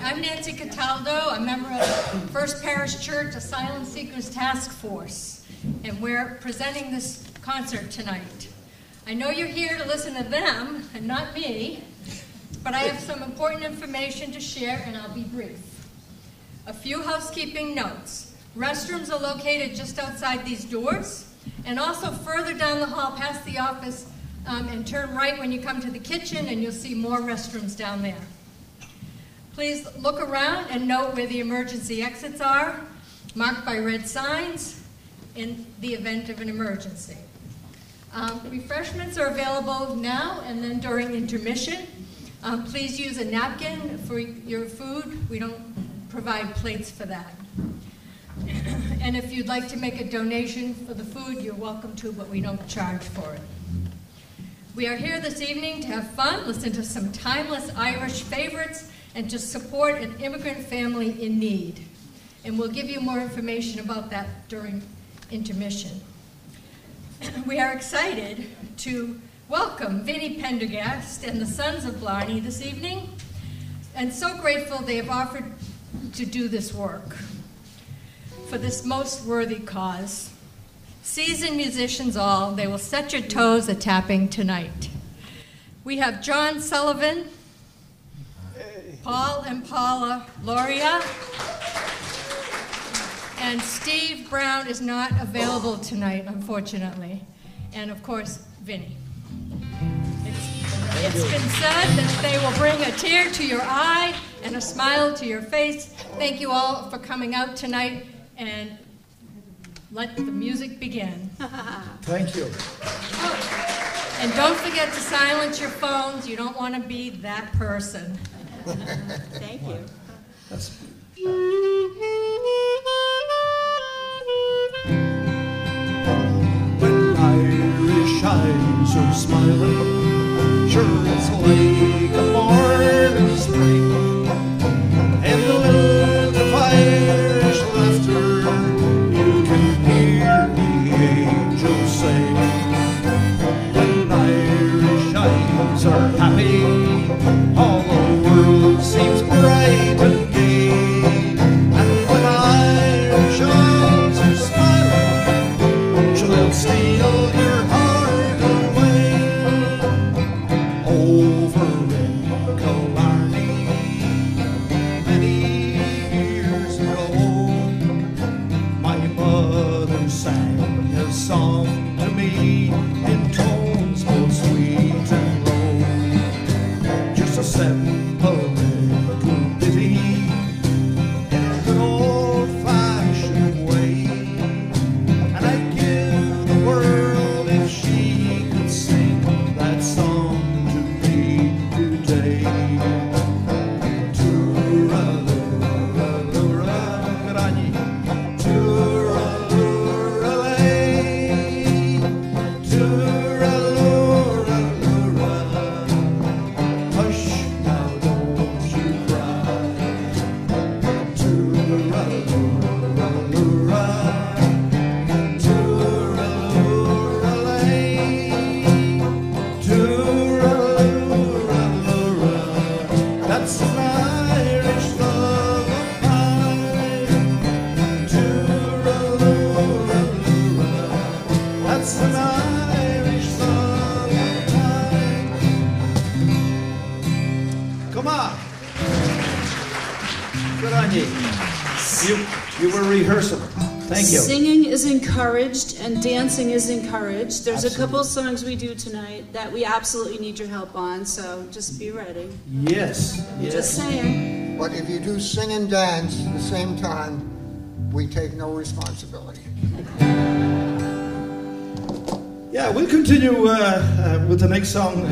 I'm Nancy Cataldo, a member of First Parish Church Asylum Seekers Task Force, and we're presenting this concert tonight. I know you're here to listen to them and not me, but I have some important information to share and I'll be brief. A few housekeeping notes. Restrooms are located just outside these doors and also further down the hall past the office, and turn right when you come to the kitchen and you'll see more restrooms down there. Please look around and note where the emergency exits are, marked by red signs in the event of an emergency. Refreshments are available now and then during intermission. Please use a napkin for your food. We don't provide plates for that. And if you'd like to make a donation for the food, you're welcome to, but we don't charge for it. We are here this evening to have fun, listen to some timeless Irish favorites, and to support an immigrant family in need. And we'll give you more information about that during intermission. We are excited to welcome Vinny Pendergast and the Sons of Blarney this evening, and so grateful they have offered to do this work for this most worthy cause. Seasoned musicians all, they will set your toes a-tapping tonight. We have John Sullivan, Paul and Paula Loria, and Steve Brown is not available tonight, unfortunately, and of course, Vinny. It's been said that they will bring a tear to your eye and a smile to your face. Thank you all for coming out tonight, and let the music begin. Thank you. Oh, and don't forget to silence your phones. You don't want to be that person. Thank you. That's... When Irish eyes are smiling, sure it's like a morning spring, and the lilt of Irish laughter you can hear the angels sing. When Irish eyes are happy, all the world seems bright and gay. And when Irish eyes are smiling, sure they'll steal your heart away. Over in Killarney, many years ago, my mother sang a song to me in tones both sweet and low. Just a simple little ditty in an old-fashioned way, and I'd give the world if she could sing that song to me today. That's an Irish love of mine. That's an Irish love of mine. Come on. Good on you. You were rehearsing. Thank you. Singing is encouraged and dancing is encouraged. There's Absolutely. a couple songs we do tonight that we absolutely need your help on, so just be ready. Yes. Yes. Just saying. But if you do sing and dance at the same time, we take no responsibility. Yeah, we'll continue with the next song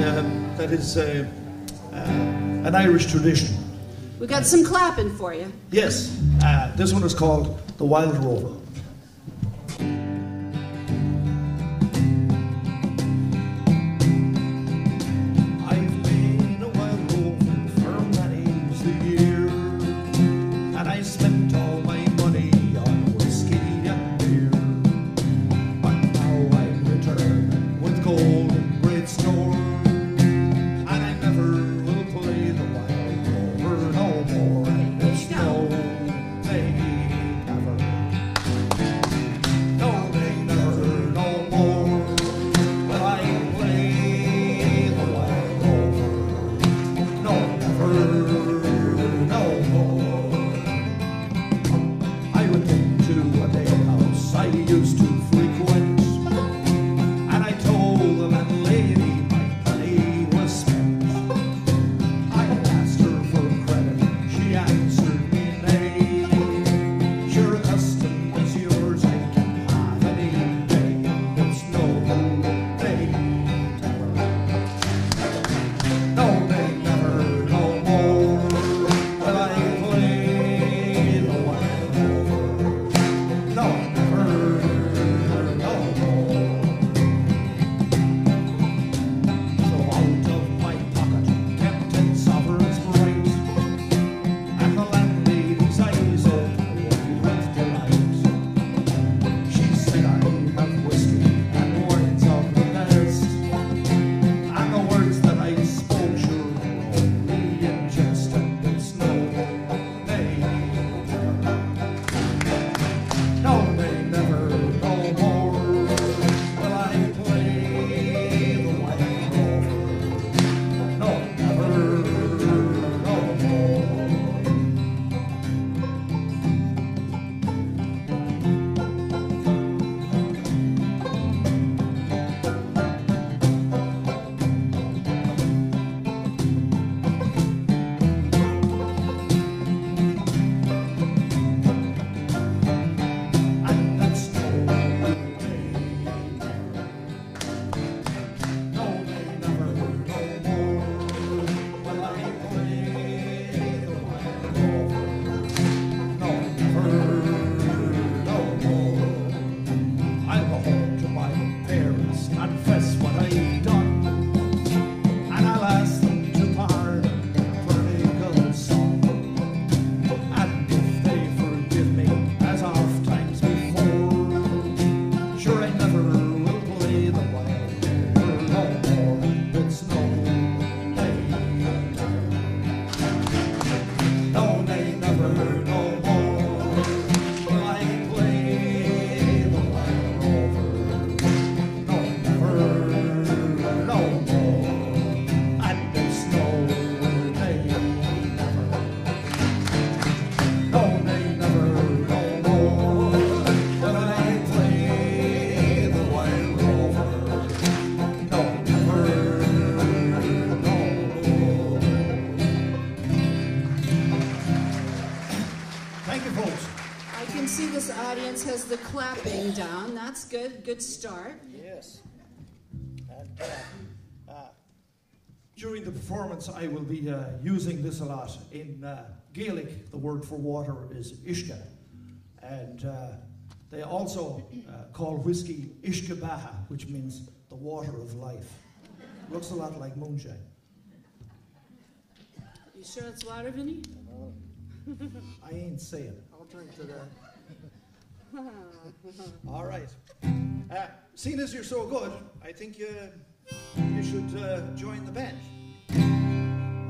that is an Irish tradition. We got some clapping for you. Yes, this one is called The Wild Rover. I've been a wild rover for many's the year, and I spent all my money on whiskey and beer. But now I'm returned with gold in great store, and I never will play the wild rover no more. I can see this audience has the clapping down. That's good. Good start. Yes. And during the performance, I will be using this a lot. In Gaelic, the word for water is ishka. And they also call whiskey ishkabaha, which means the water of life. Looks a lot like moonshine. You sure it's water, Vinny? I ain't saying. I'll drink to that. All right. Seeing as you're so good, I think you should join the band.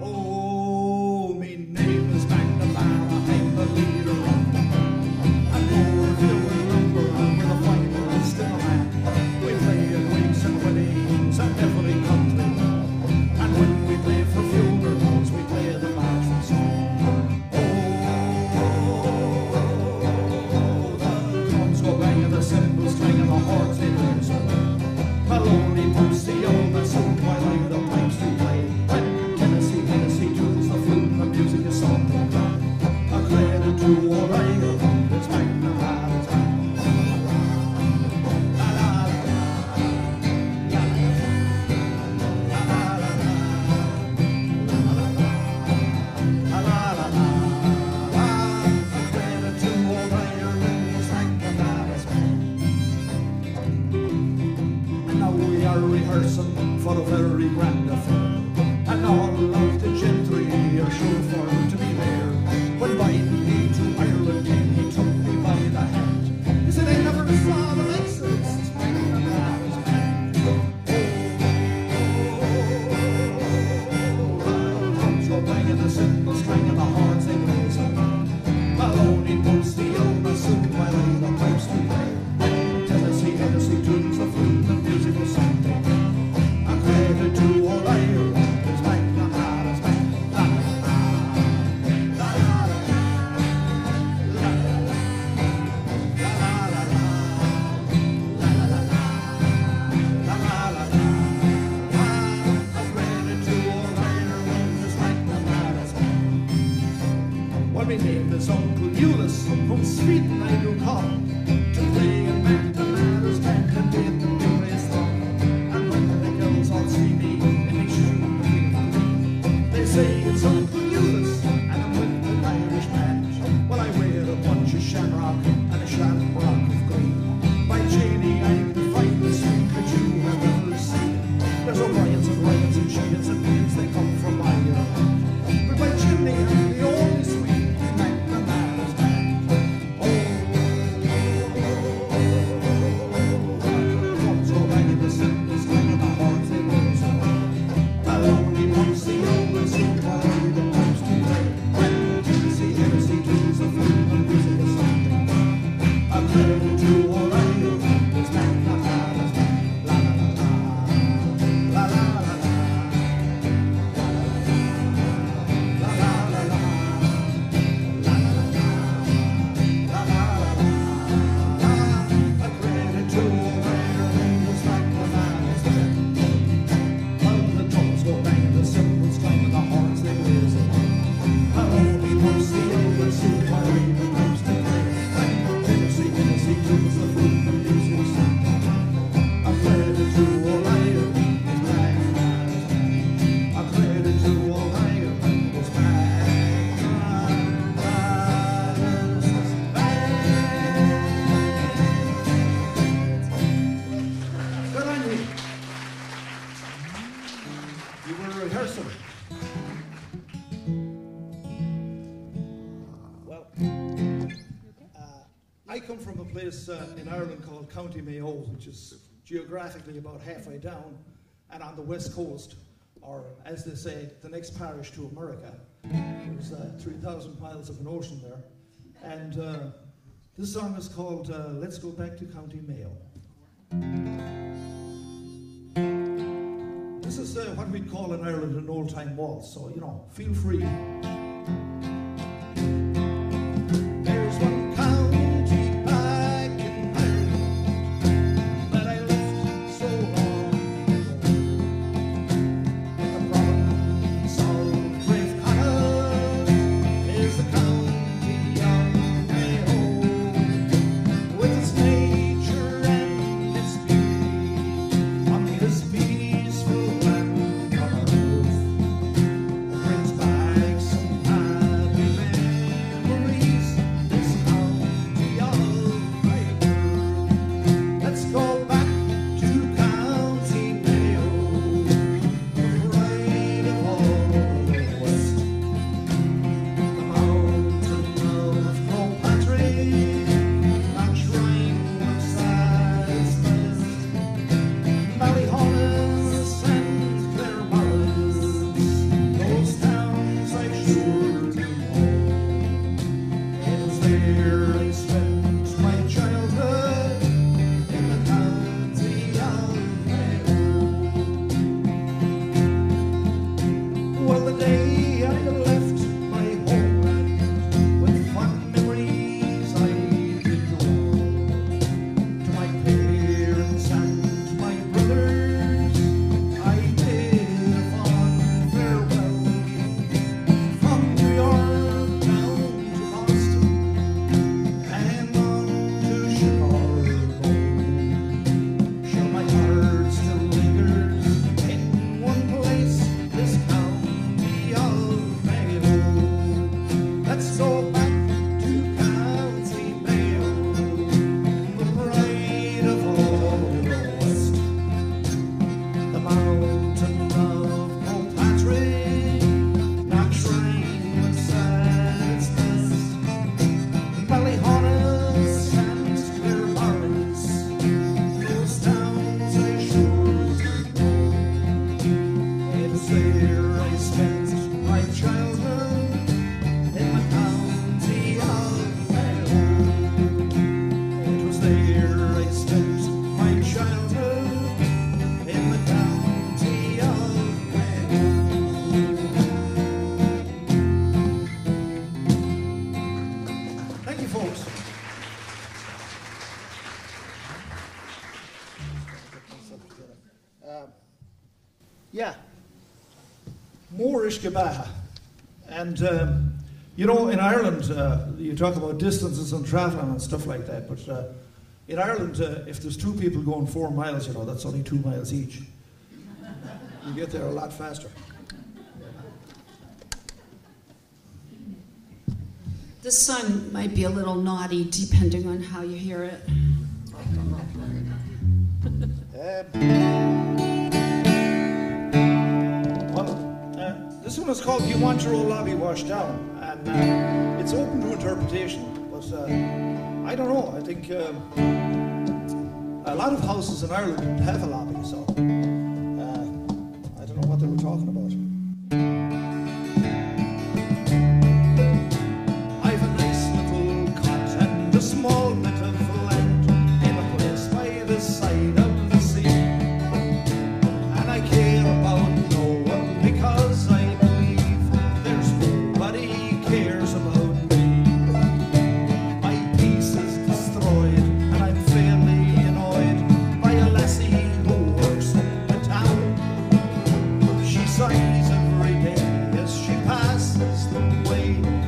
Oh, me name is McNamara, I'm the leader of the band. I'm more doing number, we're the finest in the land. We play at weeks and weddings and every country. And when we play for funerals, we play the march song. The cymbals clanging, the horns they play so Maloney pumps the old and soon while I the pipes to play. When Tennessee tunes the flute, the music is something grand. A credit to all I hear, it's McNamara's band. La la la la la la la la la. A credit to all I hear, it's McNamara's band. We are rehearsing for a very grand affair, and all of the gentry are sure for to be there. When riding me to Ireland came, he took me by the hand. He said, I never saw the likes of this, it's McNamara's band. Oh, drums go banging, the cymbals clanging, the horns they blaze on. Maloney pumps the old bassoon while I the pipes to play. Tennessee tunes the flute, the music was something. A credit to all I hear, it's McNamara's band. La la la la la la la la la. A credit to all I hear, it's McNamara's band. Well, my name is Uncle Eunice, from Sweden I do come to play in McNamara's band and did the place wrong. And when the girls all see me in they shoot me, they say it's Uncle Eunice and I'm with the Irish band. Well, I wear a bunch of shamrock and a shamrock of green. By Janie, I'm the finest thing that you have ever seen. There's O'Briens and Sheehan's and Beans, they come from Ireland. But by Jimmy, I'm the only sweet in McNamara's band. Drums go banging, the cymbals clanging, the horns they blaze on. Maloney pumps the old and soon while I the pipes to play. When Tennessee tunes the flute, the music is something. A credit to all I hear, it's McNamara's band. La la la la, la la la la, la la la la, la la la la. A credit to all I hear, it's McNamara's band. Well, the drums go banging, the cymbals clanging, the horns they blaze on. Maloney pumps the old and soon while I the pipes to play. When Tennessee tunes the flute, the music is something. A credit to all I hear, it's McNamara's band. A credit to all I hear, it's McNamara's band. Good on you. You were rehearsing. Well, I come from a place in Ireland called County Mayo, which is geographically about halfway down and on the west coast, or as they say, the next parish to America. There's 3,000 miles of an ocean there. And this song is called Let's Go Back to County Mayo. This is what we'd call in Ireland an old-time waltz, so, feel free. There's one county back in Ireland that I left so long ago. The province of Brave Connacht is the county of Mayo. Yeah. Moorish Gabaha. And, you know, in Ireland, you talk about distances and travelling and stuff like that, but in Ireland, if there's two people going 4 miles, you know, that's only 2 miles each. You get there a lot faster. This song might be a little naughty depending on how you hear it. This one is called You Want Your Old Lobby Washed Down, and it's open to interpretation, but I don't know. I think a lot of houses in Ireland didn't have a lobby, so I don't know what they were talking about. I've a nice little cot and a small bit of land in a place by the side of the sea, and I care about no one because I believe there's nobody cares about me. My peace is destroyed and I'm fairly annoyed by a lassie who works in the town. She sighs every day as she passes the way.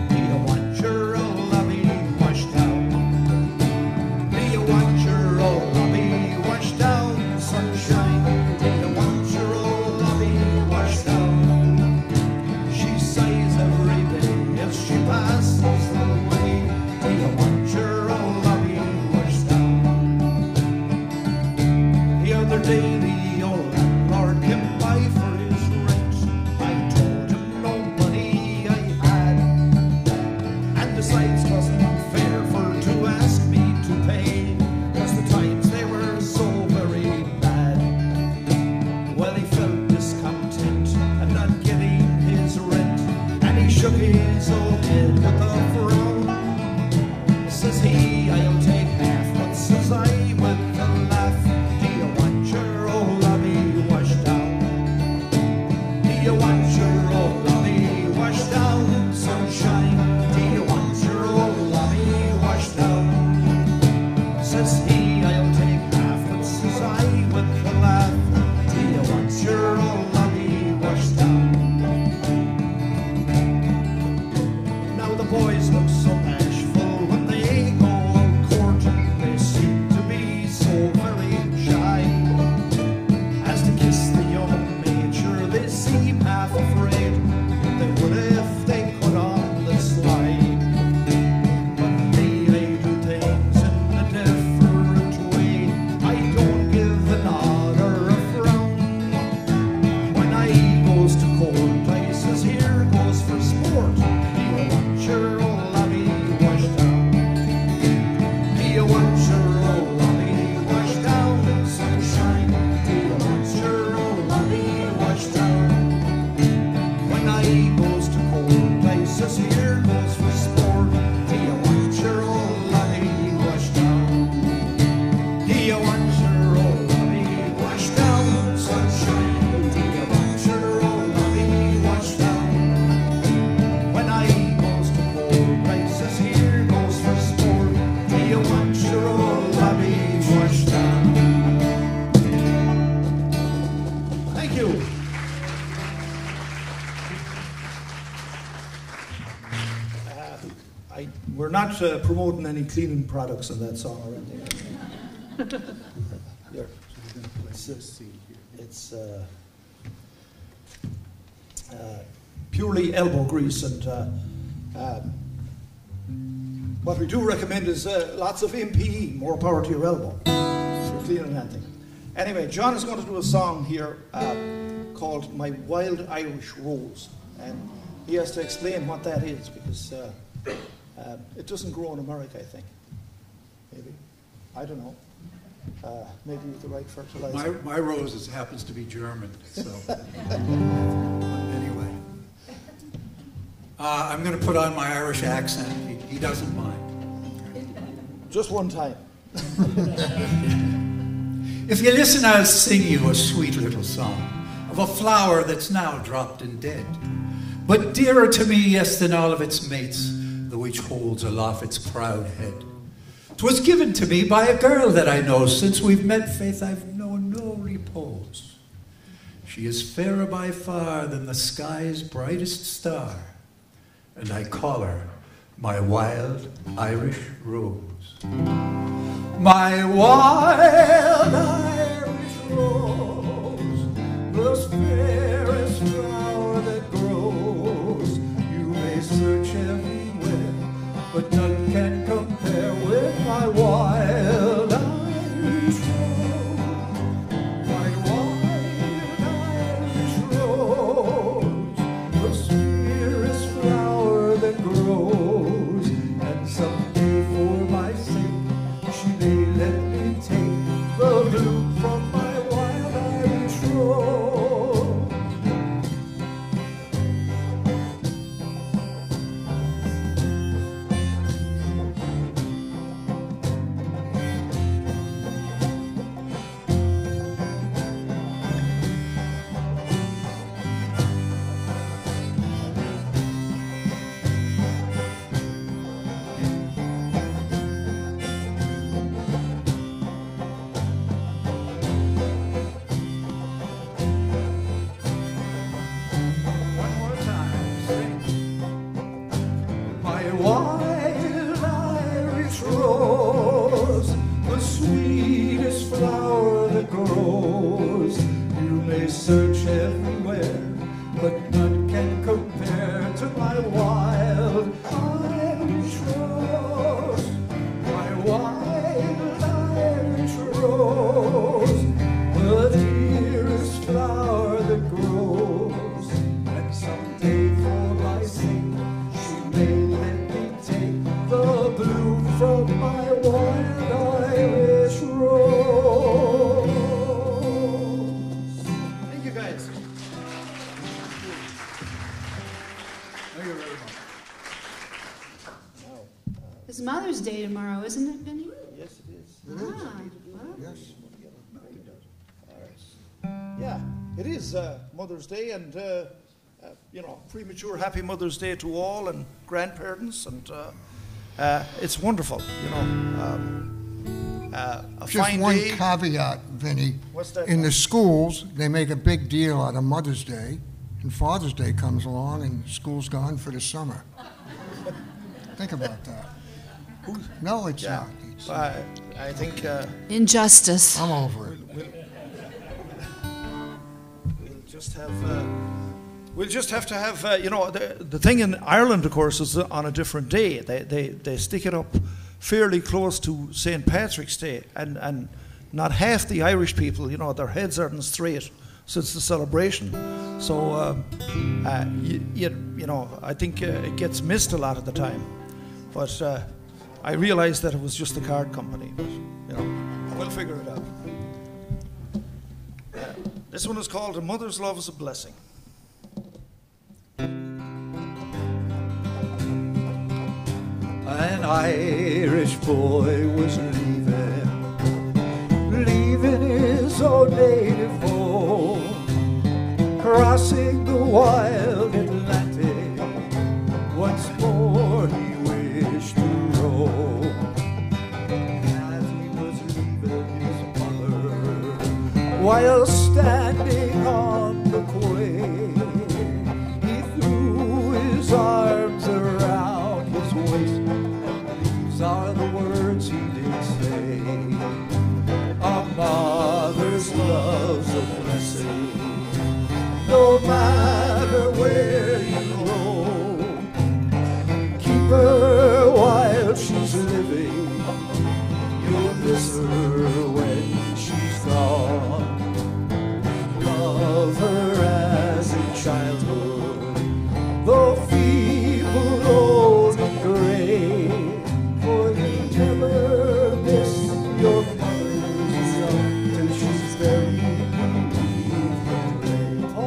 Do you want your old lobby washed down? Do you want your old lobby washed down, sunshine? Do you want your old lobby washed down? She sighs every day as she passes the way. Do you want your old lobby washed down? The other day the old landlord came by for his rent. I told him no money I had, and besides 'twasn't fair for to ask me to pay, 'cause the times they were so very bad. Well, he felt discontent at not getting his rent, and he shook his old head with a frown. Says he, I'll take half, but says I with a laugh, do you want your old lobby washed down? Do you want your old lobby washed down, sunshine? Do you want your old lobby washed down? Says he, I'll take half, but says I with a laugh, do you want your old lobby washed down? Now the boys look so bashful when they go out courting. They seem to be so very shy. As to kiss the young major, they seem half afraid. They would if they could on the slide. But me, I do things in a different way. I don't give a nod or a frown. When I goes to court, I says, here goes for sport. Do you want your old lobby washed down? Do you want your old lobby washed down, sunshine? Do you want your old lobby washed down? When I goes to court, I says, here goes for sport. Do you want your old lobby washed down? Do you want your old lobby washed down, sunshine? Do you want your old lobby washed down? When I goes to court, I says, here goes for sport. Do you want your old lobby washed down? Thank you. We're not promoting any cleaning products in that song or anything. Here. It's purely elbow grease, and what we do recommend is lots of MPE, more power to your elbow, for cleaning anything. Anyway, John is going to do a song here called My Wild Irish Rose, and he has to explain what that is, because it doesn't grow in America, I think. Maybe. I don't know. Maybe with the right fertilizer. My rose happens to be German, so anyway. I'm going to put on my Irish accent. He doesn't mind. Just one time. If you listen, I'll sing you a sweet little song of a flower that's now dropped and dead, but dearer to me, yes, than all of its mates, the which holds aloft its proud head. 'Twas given to me by a girl that I know. Since we've met, faith, I've known no repose. She is fairer by far than the sky's brightest star, and I call her my wild Irish rose. My wild Irish rose, the fairest flower that grows. You may search everywhere, but none can compare with my wild Irish rose. My wild Irish rose, the sweetest flower that grows. And someday for my sake, she may let me take the bloom from my wild Irish rose. One more time, sing. My wild Irish rose, the sweetest flower that grows. You may search everywhere, but none can compare to my wild Irish rose. My wild Irish rose, the dearest flower that grows. And someday for my sake, she may let me take the bloom from my wild Irish rose. Thank you guys. Thank you very much. It's Mother's Day tomorrow, isn't it, Vinny? Yes, it is. Ah, well, Yes. Yeah, it is Mother's Day, and premature Happy Mother's Day to all and grandparents, and it's wonderful, a Just fine one day. caveat, Vinny. What's that? In the schools, they make a big deal out of Mother's Day, and Father's Day comes along, and school's gone for the summer. Think about that. No, it's Yeah, not. It's- I think injustice. I'm over it. we'll just have to have the thing in Ireland, of course, is on a different day. They stick it up fairly close to St. Patrick's Day, and not half the Irish people, their heads aren't straight since the celebration. So I think it gets missed a lot of the time. But I realized that it was just a card company. But we'll figure it out. This one is called "A Mother's Love is a Blessing." An Irish boy was leaving his own native home, crossing the wild Atlantic. Once more he wished to roam. As he was leaving his mother, while standing on the quay, he threw his arms around his waist. These are the words he did say: a mother's love's a blessing, no matter where you roam. Keep her while she's living, you'll miss her when she's gone. Love her as in childhood, though feeble, old and gray, for you never miss your mother's love till she's buried beneath the grave. Oh.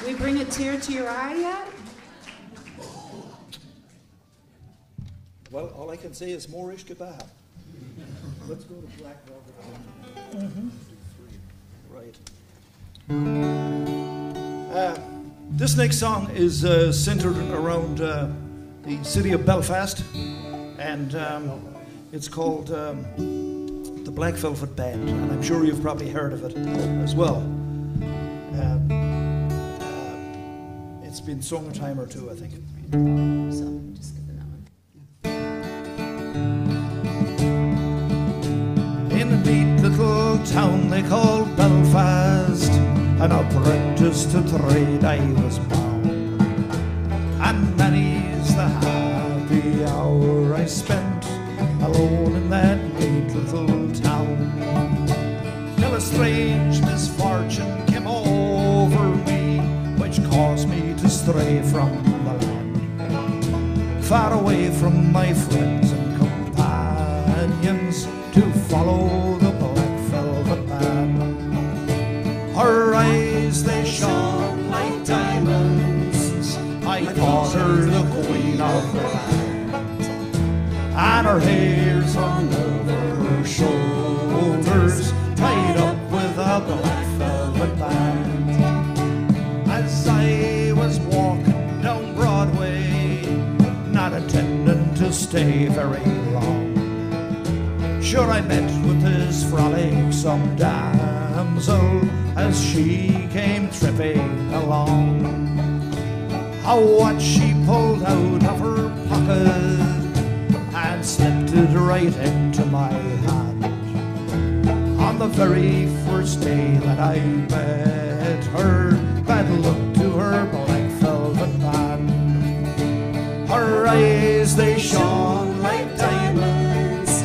We bring a tear to your eye yet? Well, all I can say is more ish kebab. Let's go to Black Velvet. Right. This next song is centered around the city of Belfast, and it's called the Black Velvet Band, and I'm sure you've probably heard of it as well. It's been sung a time or two, I think. So just give them that one. In a neat little town they call Belfast, an apprentice to trade I was bound, and many's the happy hour I spent alone in that neat little town, till a strange misfortune came over me, which caused me to stray from the land, far away from my friends and companions, to follow the Black Velvet Band. Her eyes, they shone like diamonds, I thought her the queen of the land, and her hair's hung over her shoulders, tied up with a Black Velvet Band. As I was walking down Broadway, not intending to stay very long, sure I met with this frolicsome damsel as she came tripping along. How what she pulled out of her pocket and slipped it right into my hand. On the very first day that I met her, bad luck to her Black Velvet Band. Her eyes, they shone like diamonds,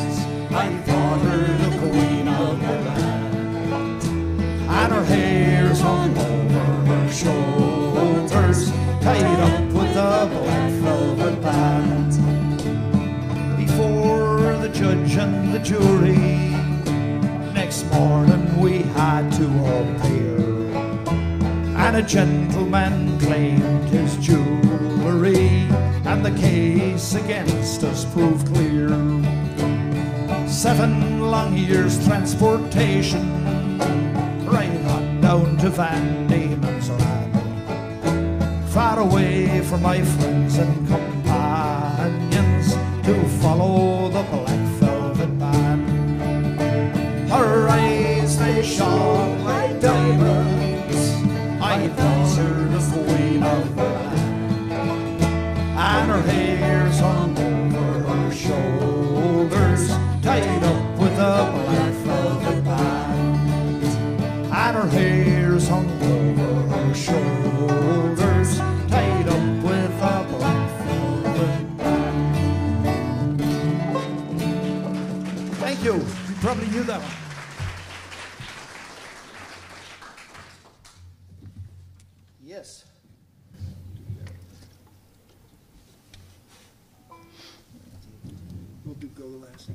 I thought her the queen of the land, and her hair's hung over her shoulders, tied up with a Black Velvet Band. Before the judge and the jury, next morning we had to appear, and a gentleman claimed his jewellery, and the case against us proved clear. 7 long years transportation, right on down to Van Diemen's Land, far away from my friends and companions, to follow the Black Velvet Band. Her eyes, they shone like diamonds, I thought her the queen of the land, and her hair's hung over her shoulders, tied up with a Black Velvet Band, and her hair's hung over her shoulders, tied up with a Black Velvet Band. Thank you. You probably knew that one. Yes. We'll do Go Lassie.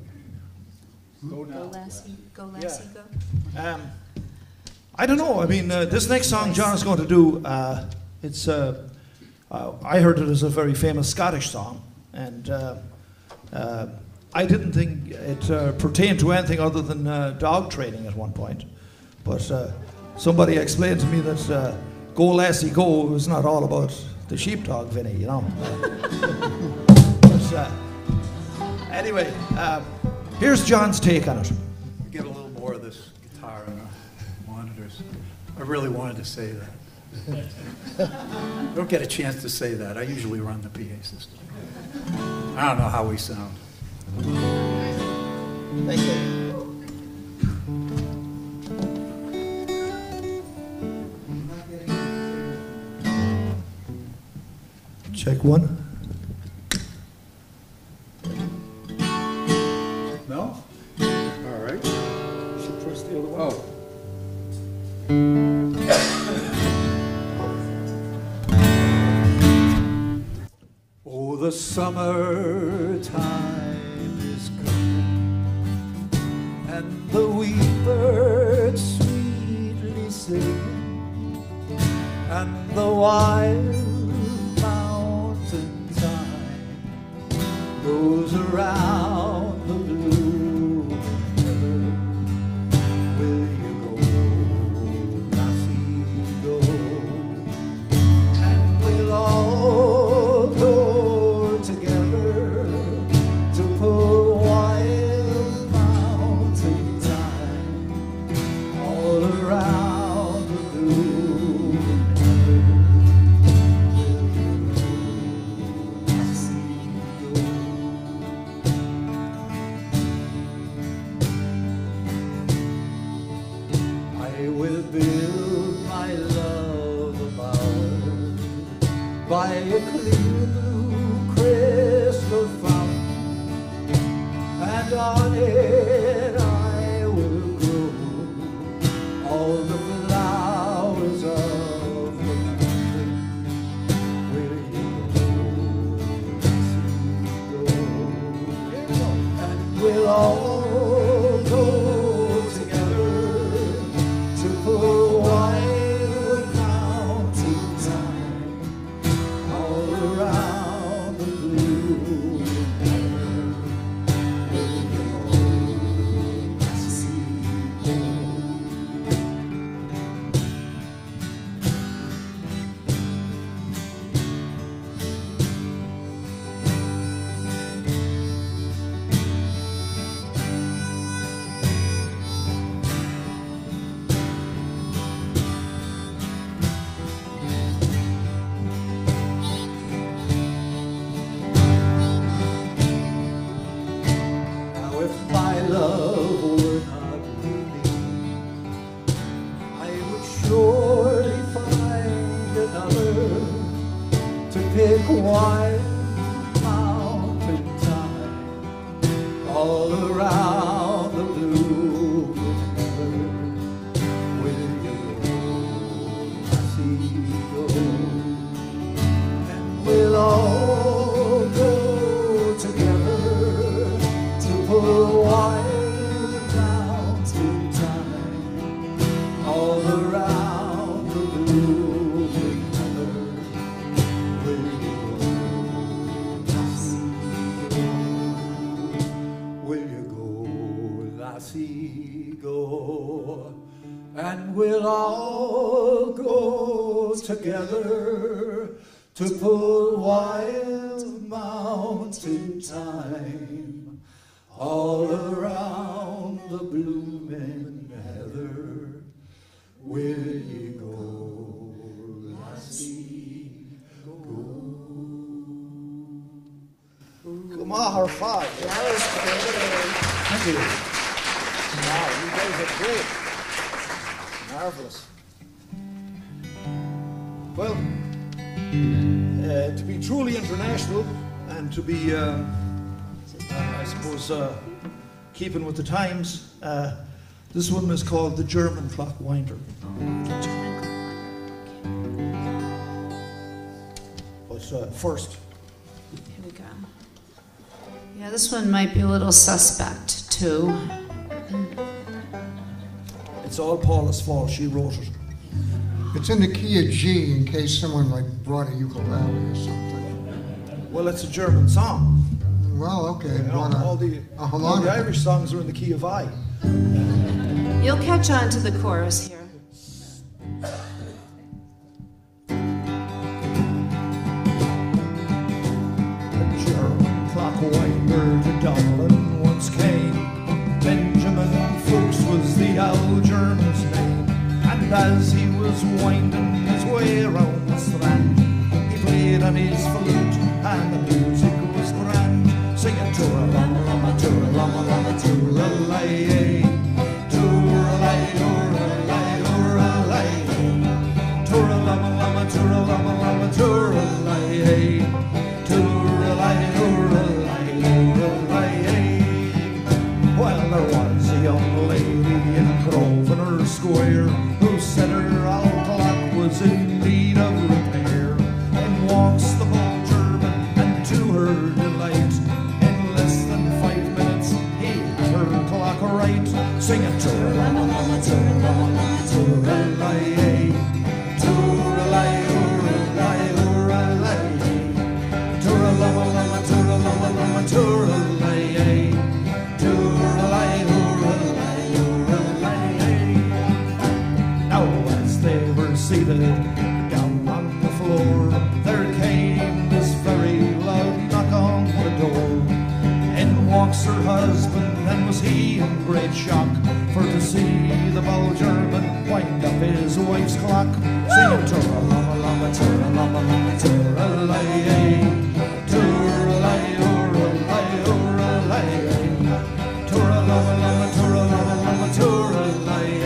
Go now. Go Lassie, go Lassie, go. I don't know. I mean, this next song John is going to do, it's I heard it as a very famous Scottish song, and I didn't think it pertained to anything other than dog training at one point. But somebody explained to me that Go Lassie Go was not all about the sheepdog, Vinny, you know. But anyway, here's John's take on it. We get a little more of this guitar on the monitors. I really wanted to say that. I don't get a chance to say that. I usually run the PA system. I don't know how we sound. Thank you. Check one. No? All right. Should press the other one. Oh. Oh, the summertime is coming, and the wee birds sweetly sing, and the wild mountain thyme goes around the blue river. Will you go, lassie, go? And we'll all go together to pull wild mountain thyme all around the blue river. I will build my love a bower by a clear blue crystal fountain, and on it I will grow all the flowers of the mountain. Will you go? And we'll all go together to pull wild mountain thyme all around the blue river. Will you see? Now if my love were not leaving, I would surely find another to pick wild mountain thyme all around the blue river. Will you go, lassie, go? And we'll all go together to pull wild mountain thyme all around the blue river. Will you go, lassie, go? Will you go, lassie, go? And we'll all go together to pull wild mountain thyme all around the blooming heather. Will you go, lassie, go? Come on, her five. That was great. Thank you. Wow, you guys are great. Marvelous. Well, to be truly international and to be, I suppose, keeping with the times, this one is called the German Clock Winder. But first, Here we go. Yeah, this one might be a little suspect, too. it's all Paula's fault. She wrote it. It's in the key of G in case someone like brought a ukulele or something. Well, it's a German song. Well, okay. You know, all the Irish songs are in the key of I. You'll catch on to the chorus here. A German clock winder to Dublin once came. Benjamin Fuchs was the old German's name. And as he was winding his way around the strand, he played on his flute and the music was grand, singing Toora-lama-lama, Toora-lama-lama, Toora-lay, Toora-lay, Toora-lay, Toora-lay, Toora-lama-lama, Toora-lama-lama, Toora-lay, Toora-lay, Toora-lay, Toora-lay. Well, there was a young lady in Grosvenor Square who said her old clock was in need of repair. And walks the bold German, and to her delight, in less than 5 minutes he had her clock right, singing Toora-lama-lama, Toora-lama-lama, Toora-lay, Toora-lay, Seated down on the floor, there came this very loud knock on the door. In walks her husband, and was he in great shock, for to see the bold German wind up his wife's clock, singing Tura-lama-lama, Tura-lama-lama, Tura-lay, Tura-lay, Ura-lay, Ura-lay, Tura-lama-lama, Tura-lama-lama, Tura-lay.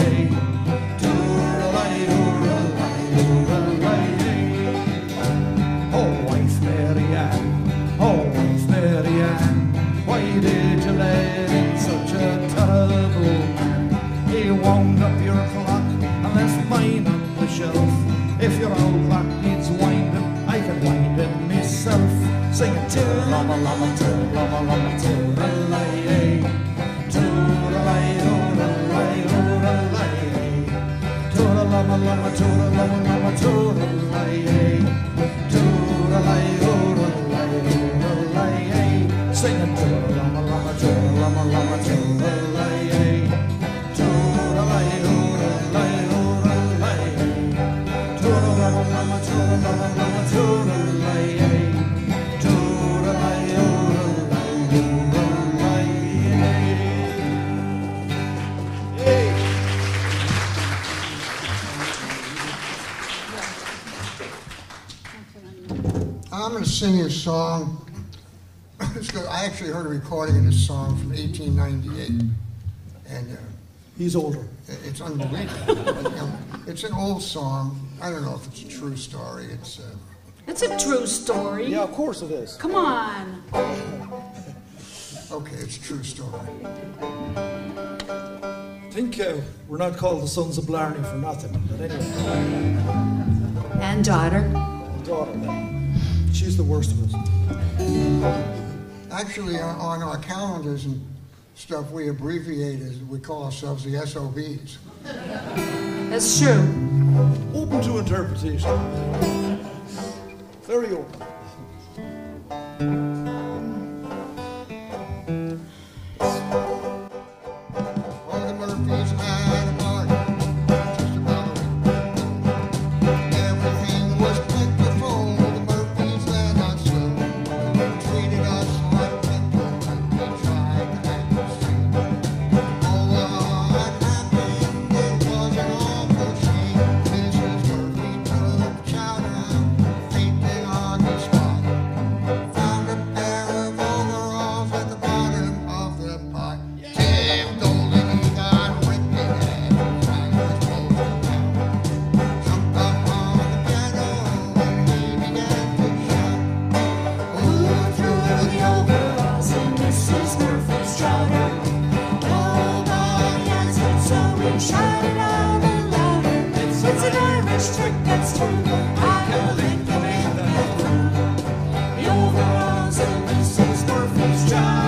Wound up your clock and left mine on the shelf. If your old clock needs winding, I can wind it myself. Sing it, Tura-lama-lama, Tura-lama-lama, Tura-lay, Tura-lay, Ura-lay, Ura-lay, Tura-lama-lama, Tura-lama-lama, Tura-lay, Tura-lay, Ura-lay, Ura-lay. Sing it, Tura-lama-lama, Tura-lama-lama, Tura-lay. I'm going to sing you a song. I actually heard a recording of this song from 1898, and he's older. It's unbelievable. It's an old song. I don't know if it's a true story. It's a true story. Yeah, of course it is. Come on. Okay, it's a true story. I think we're not called the Sons of Blarney for nothing, but anyway. And daughter. Daughter, then. She's the worst of us. Actually, on our calendars and stuff, we abbreviate as we call ourselves the SOBs. That's true. Open to interpretation. Very open. All the Murphys had a party, just about a week. Everything was plentiful. The Murphys led us slow. Treated us like people, and we tried to act the same. Oh, what happened? It was an awful shame. Mrs. Murphy took chowder out, fainting on the spot. Found a pair of overalls at the bottom of the pot. Tim Dolan, he got ripped in half, trying to close it down. Jumped up on the piano and he began to shout. Who threw the overalls in Mrs. Murphy's chowder? Nobody answered, so we shouted out and louder. It's an Irish trick, that's true. I don't think you ain't that cool. The overalls in Mrs. Murphy's chowder.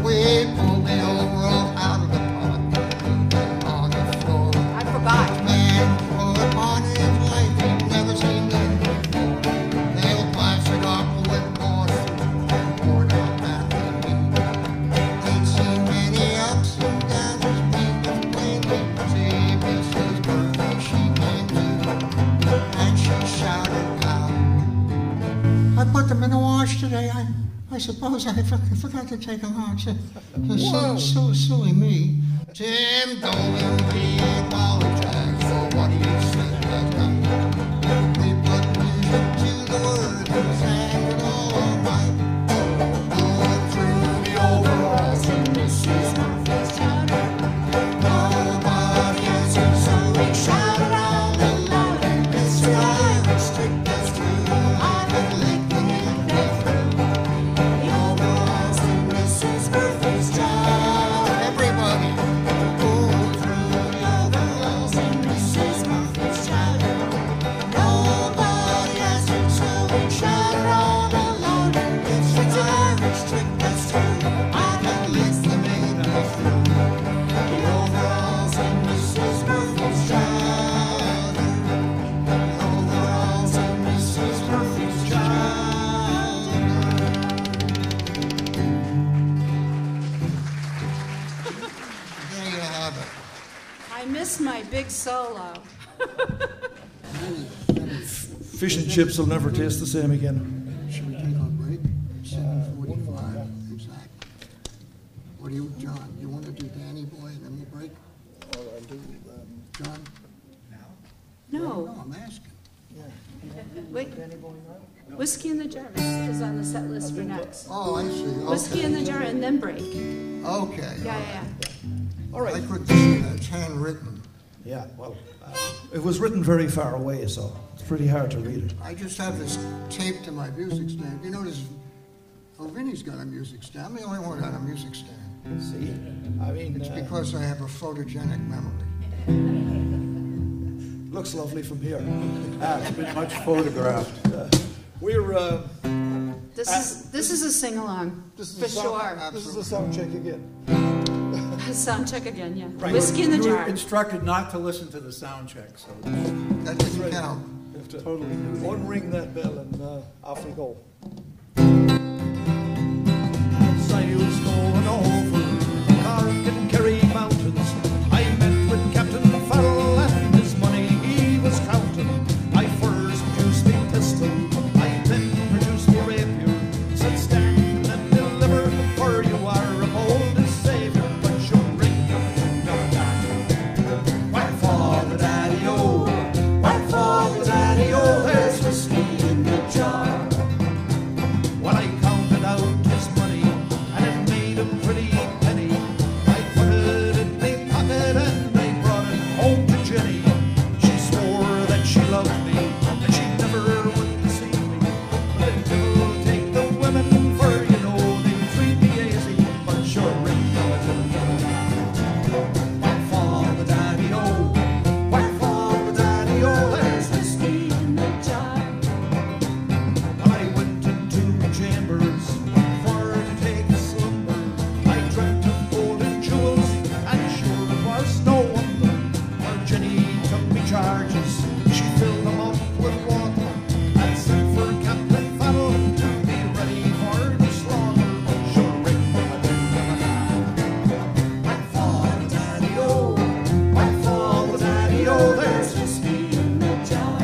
We pulled the overall out of the pot, on the floor. I forgot. Man put on his life, he'd never seen them before. They were plastered off with mortar and poured out back in the He'd seen many ups and downs, his people plainly see Mrs. Murphy, she came to, and she shouted loud. I put them in the wash today. I suppose I forgot to take them out. So silly me. Tim Dolan, we apologize for what he said last night. We put music to the words and sang it all night. Going through the overalls in Mrs. Murphy's chowder. Nobody answered, so we shouted all the louder. It's an Irish trick, that's true. I've been licking it through. solo. Fish and chips will never taste the same again. Should we take a break? 7:45, exactly. What do you, John, you want to do Danny Boy and then we'll break? Or I'll do John? No. No, I'm asking. Wait. Whiskey in the Jar is on the set list for next. Oh, I see. Okay. Whiskey in the Jar and then break. Okay. Yeah. All right. I couldn't see that. It's handwritten. Yeah, well, it was written very far away, so it's pretty hard to read it. I just have this taped to my music stand. You notice, Vinny's got a music stand. I'm the only one got a music stand. See? I mean, It's because I have a photogenic memory. looks lovely from here. It's been much photographed. We're This is a sing-along, this is for a sound, sure. This is a sound check again. Sound check again, yeah. Right. Whiskey in the You were Jar. instructed not to listen to the sound check, so That doesn't count. You have to totally new. unring that bell and off we go. As I was going over Cork and Kerry mountains, I met with Captain Farrell and his money he was counting. I first produced the pistol, I then produced the rapier. Said stand and deliver, for you are a bold savior. But you ring why father daddy-o, why father daddy-o, there's whiskey in the jar. When I counted out his money, and it made a pretty penny, I put it in my pocket and I brought it home to Jenny. She swore that she loved me, and she never would deceive me. But the devil take the women, for you know they treat me easy. But sure, ring why father daddy-o, why father daddy-o, there's whiskey in the jar. I went into chambers for to take a slumber. I dreamt of gold and jewels, and sure it was no wonder. For Jenny took me charges, she filled them up with water, and sent for Captain Farrell to be ready for the slaughter. Sure ring why father daddy-o, why father daddy-o, there's whiskey in the jar.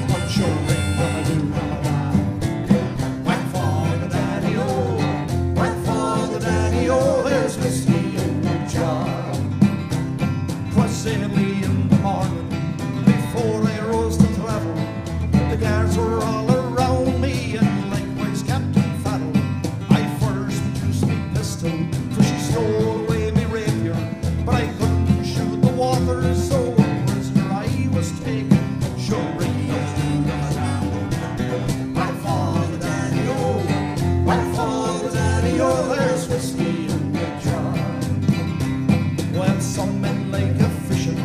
What your ring gonna do? Why father daddy-o, why father daddy-o, there's whiskey in the jar. 'Twas early in the morning, before I rose to travel. The guards were all around me, and likewise Captain Farrell. I first produced me pistol, for she stole away me rapier. But I couldn't shoot the water, so a prisoner I was taken. Sure ring why father daddy-o, why father daddy-o, there's whiskey in the jar. Well, some men like a fishing,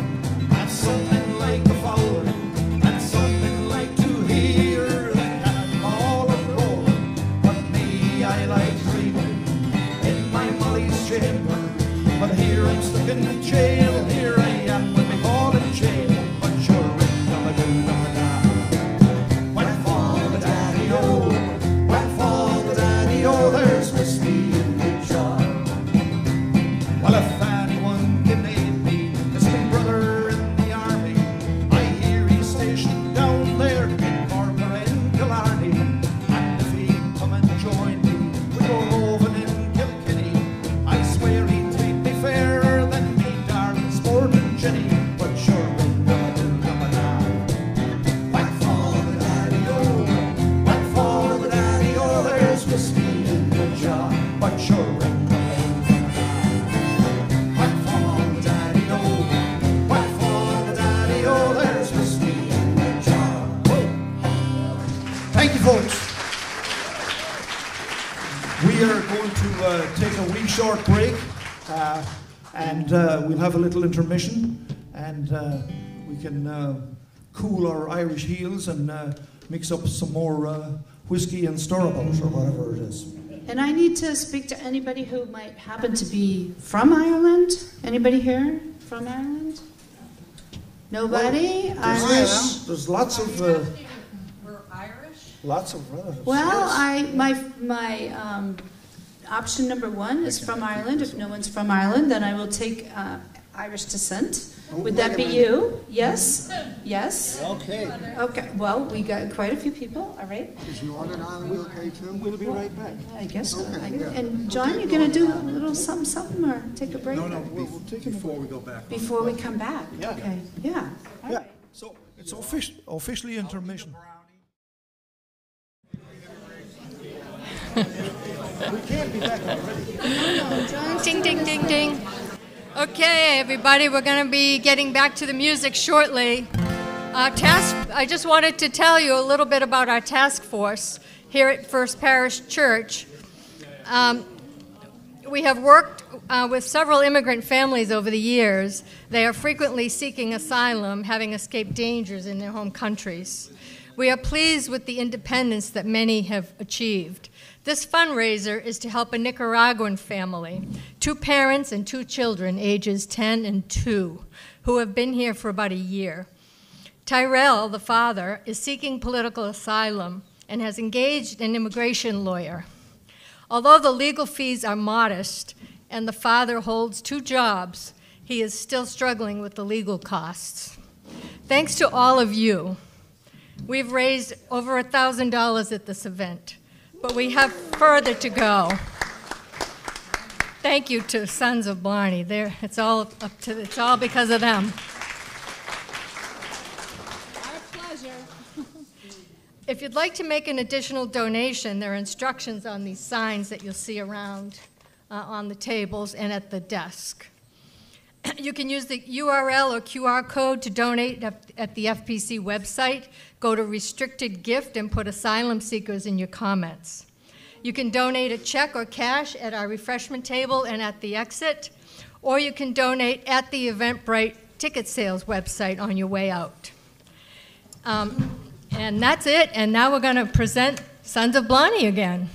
and some men like a fowling, and some men like to hear the cannonball a rolling. But me, I like dreaming in my Molly's chamber. But here I'm stuck in jail, here I am with me ball and chain. But sure ring why father daddy-o, why father daddy-o, there's whiskey in the jar. Well, if anyone can aid me, it's my brother in the army. I hear he's stationed down there in Corker and Killarney. And if he'd come and join me, we'd go roving in Kilkenny. I swear he'd treat me fairer than me darling sporting Jenny. But sure, why father daddy-o, why father daddy-o, there's whiskey in the jar. But sure, why father daddy-o, why father daddy-o, there's whiskey in the jar. Thank you, folks. We are going to take a wee short break, and we'll have a little intermission, and we can cool our Irish heels and mix up some more whiskey and stirabout or whatever it is. And I need to speak to anybody who might happen to be from Ireland. Anybody here from Ireland? Nobody? Irish? There's lots of We're Irish? lots of relatives. Well, my option number one is from Ireland. If no one's from Ireland, then I will take Irish descent. Would that be you? Yes? Yes? Okay. Okay, well, we got quite a few people, all right? Is Northern Ireland okay too? We'll be right back. I guess so. Okay, yeah. And John, you're going to do a little something or take a break? No, we'll take it before we go back. Before we come back? Yeah. Okay, yeah. All Yeah. right. So it's officially intermission. We can't be back already. Ding, ding, ding, ding. Okay, everybody, we're going to be getting back to the music shortly. I just wanted to tell you a little bit about our task force here at First Parish Church. We have worked with several immigrant families over the years. They are frequently seeking asylum, having escaped dangers in their home countries. We are pleased with the independence that many have achieved. This fundraiser is to help a Nicaraguan family, 2 parents and 2 children, ages 10 and 2, who have been here for about a year. Tyrell, the father, is seeking political asylum and has engaged an immigration lawyer. Although the legal fees are modest and the father holds 2 jobs, he is still struggling with the legal costs. Thanks to all of you, we've raised over $1,000 at this event, but we have further to go. Thank you to Sons of Blarney. It's all because of them. Our pleasure. If you'd like to make an additional donation, there are instructions on these signs that you'll see around on the tables and at the desk. You can use the URL or QR code to donate at the FPC website. Go to restricted gift and put asylum seekers in your comments. You can donate a check or cash at our refreshment table and at the exit, or you can donate at the Eventbrite ticket sales website on your way out. And that's it, and now we're going to present Sons of Blarney again.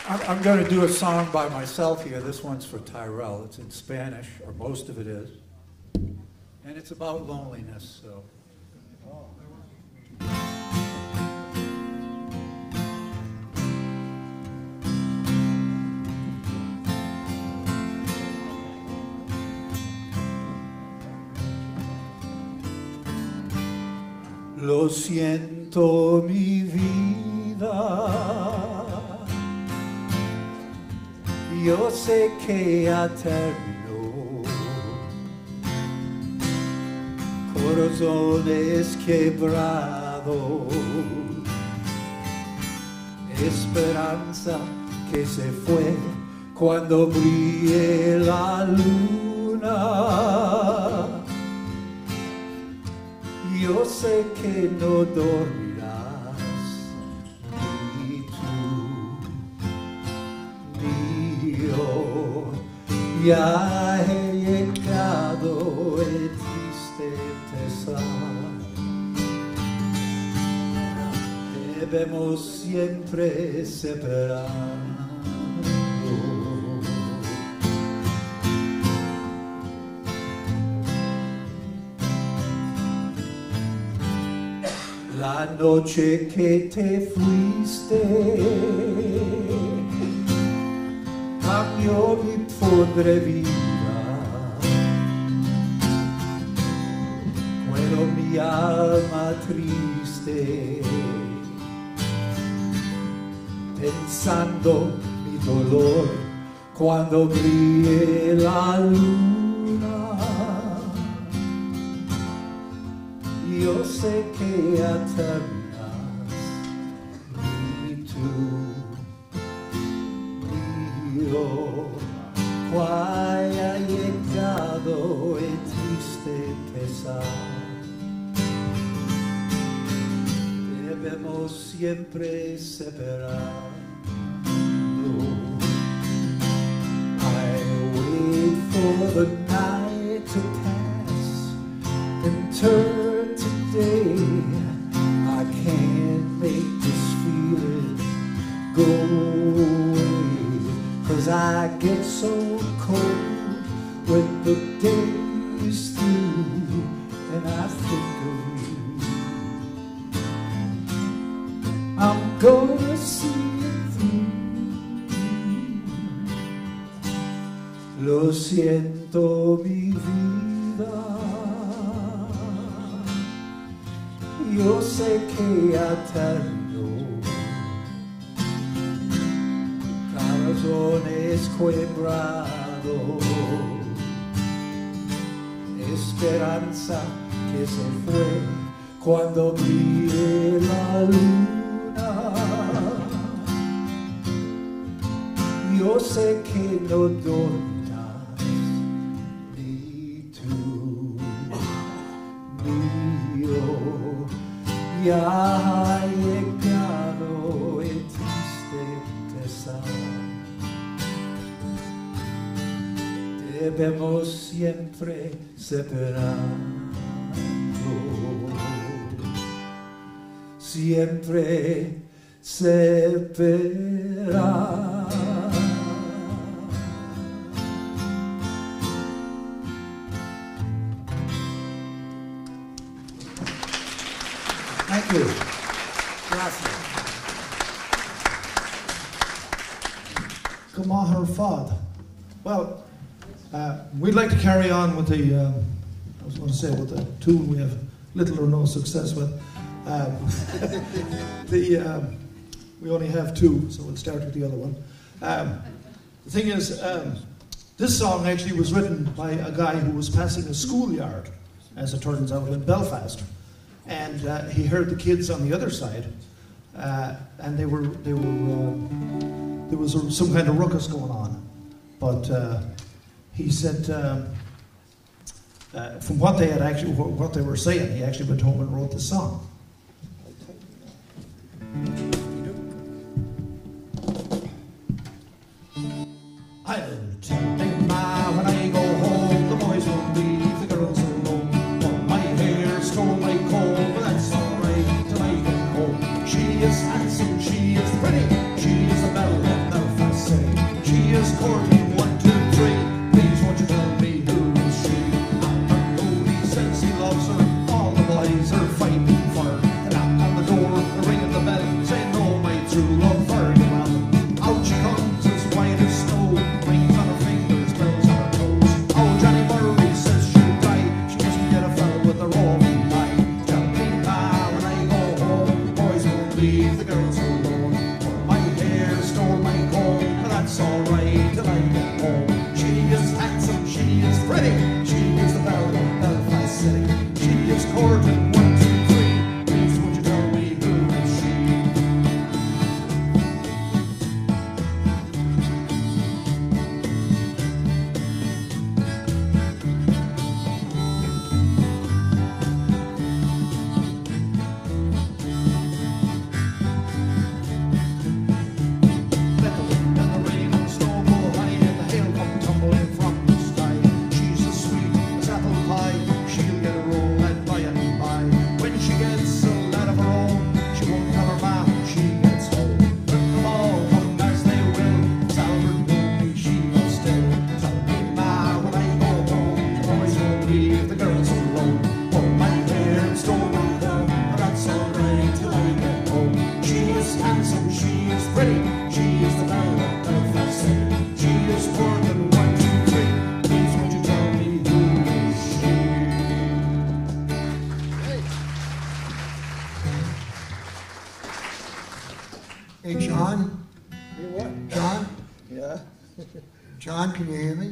I'm going to do a song by myself here. This one's for Tyrell. It's in Spanish, or most of it is. And it's about loneliness, so. Lo siento, mi vida. Yo sé que ya terminó. Corazones quebrados. Esperanza que se fue cuando brille la luna. Yo sé que no dormirás, ni tú, ni yo. Ya he llegado el triste pesar. Debemos siempre separarnos. La noche que te fuiste cambió mi pobre vida. Cuero mi alma triste, pensando mi dolor cuando brille la luna. Yo sé que ya terminas, ni tú, ni yo. Cuál ha llegado el triste pesar. Debemos siempre separarnos. I wait for the night to pass and turn today. I can't make this feeling go cold when the day is through and I think of you. I'm gonna see it through. Lo siento, mi vida. Yo sé que ya tardo. Corazón es quebrado. Esperanza que se fue cuando brille la luna. Yo sé que no dormirás, ni tú, ni yo. Ya ha llegado el triste pesar. Debemos siempre separarnos, siempre separar. Thank you. Gracias. Come on, her father. Well, we'd like to carry on with the, I was going to say with the tune we have little or no success with. We only have two, so we'll start with the other one. The thing is, this song actually was written by a guy who was passing a schoolyard, as it turns out, in Belfast. And he heard the kids on the other side, and there was some kind of ruckus going on. But he said, from what they were saying, he actually went home and wrote the song. I'll tell them now when I go home, the boys won't leave the girls alone. Want my hair, stole my comb, but that's alright till I get home. She is handsome, she is pretty, she is a belle of Belfast City. She is courting 1, 2, 3. Please won't you tell me who is she? And Cody says he loves her, all the boys are fighting for her. The knock on the door, the ring of the bell, say no, my true love, very well. Out she comes as white as snow, rings on her fingers, bells on her toes. Oh, Johnny Murray says she'll die, she doesn't get a fellow with a roving eye. Tell me now when I go home, the boys won't leave the girls alone. For my hair, stole my comb, but that's alright till I get home. She is handsome, she is pretty, she is the belle of Belfast City. She is courting 1, 2, 3. Please would you tell me who is she? Let the wind and the rain and the snow go high and the hail come tumbling from the sky. She's as sweet as apple pie, she'll get a roll and by and by. When she gets a lad of her own, she won't tell her ma when she gets home. Let them all come as they will, Salford told me she was still. Tell me ma when I go home, the boys won't leave the girls alone. Pull my hair and stole my comb, but that's alright till I get home. She is handsome, she is pretty, she is the belle of Belfast City. She is more than 1, 2, 3. Please won't you tell me who is she? Hey, John? You what? John? Yeah. John, can you hear me?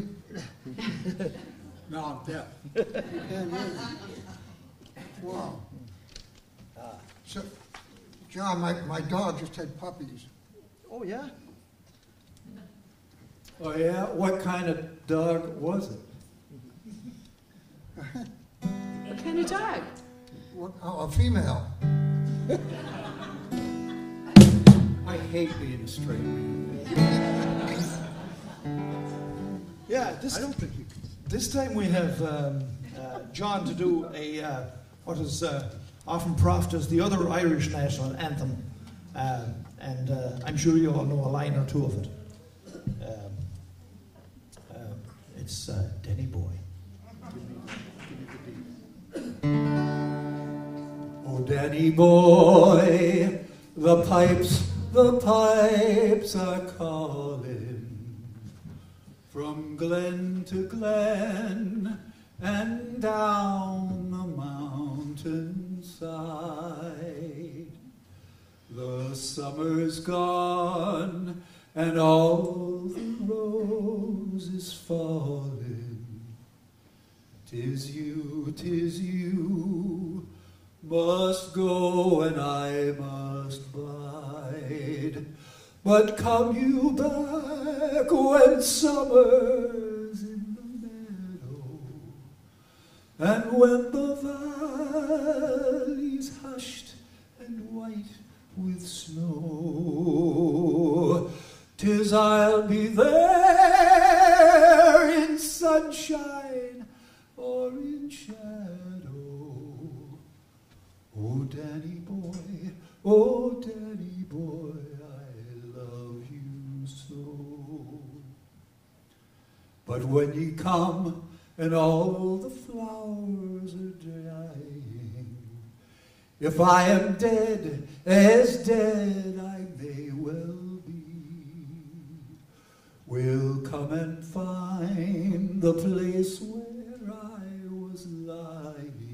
No, I'm deaf. Can't hear me. Wow. So, John, my dog just had puppies. Oh, yeah? Oh yeah? What kind of dog was it? What kind of dog? What, oh, a female. I hate being a straight man. Yeah, this time we have John to do what is often proffered as the other Irish national anthem, and I'm sure you all know a line or two of it. it's Denny Boy. Oh, Danny boy, the pipes are calling from glen to glen and down the mountainside. The summer's gone and all the rose is falling. 'Tis you, must go and I must bide. But come you back when summer's in the meadow, and when the valley's hushed and white with snow. 'Tis I'll be there in sunshine or in shadow. Oh, Danny boy, I love you so. But when ye come and all the flowers are dying, if I am dead, as dead I may well be, we'll come and find the place where I was lying,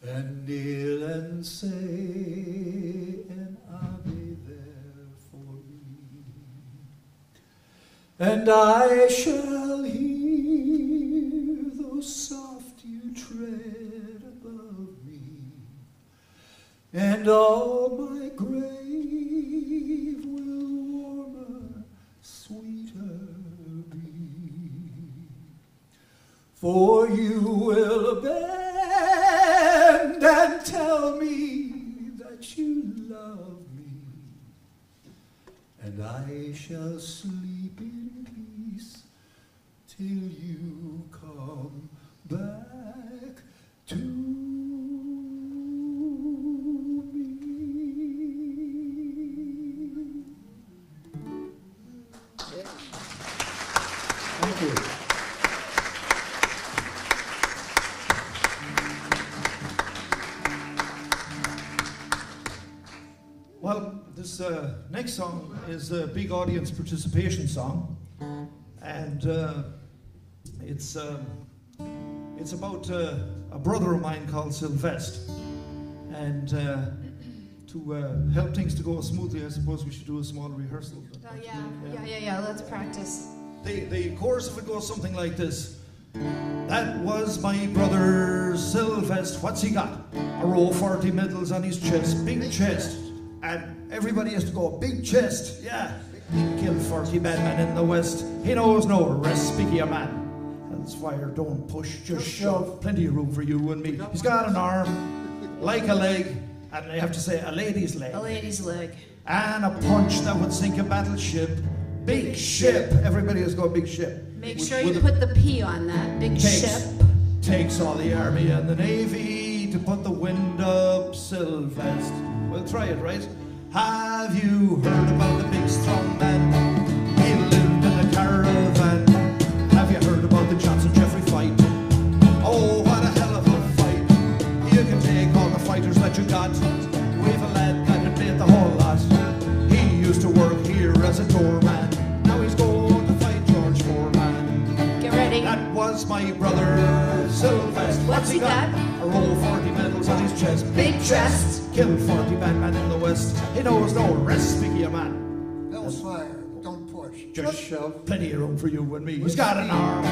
and kneel and say an Ave there for me. And I shall hear though soft you tread above me, and all my grave will warmer, sweeter be. For you will bend and tell me that you love me, and I shall sleep in peace till you come back to me. Thank you. Well, this next song is a big audience participation song, and it's about a brother of mine called Sylvester, and to help things to go smoothly, I suppose we should do a small rehearsal. Yeah, let's practice. The chorus of it goes something like this. That was my brother Sylvester. What's he got? A row of 40 medals on his chest, big chest. And everybody has to go, big chest, yeah. He killed 40 bad men in the West. He knows no rest, speaky a man. Hell's fire, don't push, just shove. Plenty of room for you and me. He's got an arm, like a leg, and I have to say, a lady's leg. A lady's leg. And a punch that would sink a battleship. Big ship. Everybody has got a big ship. Make sure you put the P on that. Big ship. Takes all the army and the navy to put the wind up Sylvester. We'll try it, right? Have you heard about the big strong man? He lived in a caravan. Have you heard about the Johnson Jeffrey fight? Oh, what a hell of a fight. You can take all the fighters that you got. We've a lad that can beat the whole lot. He used to work here as a doorman. Now he's going to fight George Foreman. Get ready. That was my brother Sylvester. What's he got? A roll of 40 medals on his chest. Big chest. Killed 40 bad men in the West. He knows no rest, speaky a man. Hell's fire, don't push. Just shove. Plenty of room for you and me. He's got an arm,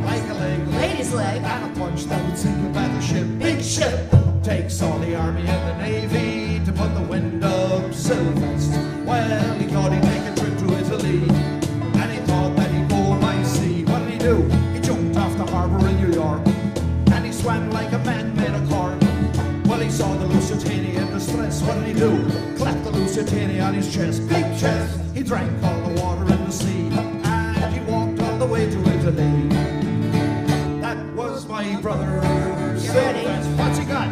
like a leg. Lady's leg. And a punch that would sink a battleship. Big ship. Takes all the army and the navy to put the wind up Sylvester. Well, he thought he'd make a trip to Italy, and he thought that he'd go by sea. What did he do? He jumped off the harbour in New York, and he swam like a man made of cork. Well, he saw the Lusitania in distress. What did he do? Clapped the Lusitania on his chest. Big chest. He drank all the water in the sea, and he walked all the way to Italy. That was my brother Sylvester. What's he got?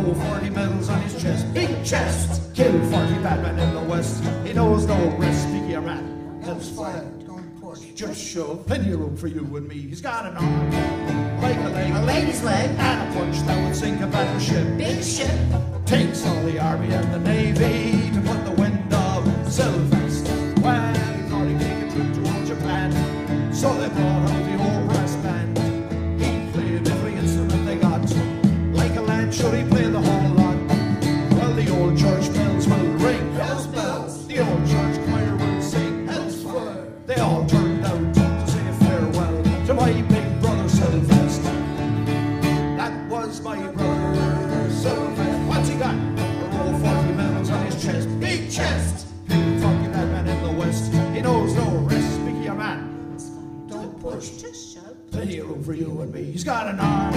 Oh, 40 medals on his chest. Big chest. Killed 40 bad men in the West. He knows no rest, speaky a man. Hell's fire, don't push. push. Just shove, plenty of room for you and me. He's got an arm, like a leg, A lady's leg. and a punch that would sink a battleship. Big ship. Takes all the army and the navy to put the wind of Sylvester. Well, he thought he'd take a trip to old Japan, so they brought out the old brass band. He played every instrument they got, like a lad should he play the whole lot. Well, the old church bells will ring, Bells, bells. the old church choir will sing, Hellsfire. they all turned out to say farewell to my big brother Sylvester. That was my brother Sylvester. What's he got? A row of 40 medals on his chest. Big chest! Big fucking that man in the west. He knows no rest. Speak of your man. Don't push. Just shove. Plenty of room for you and me. He's got an arm,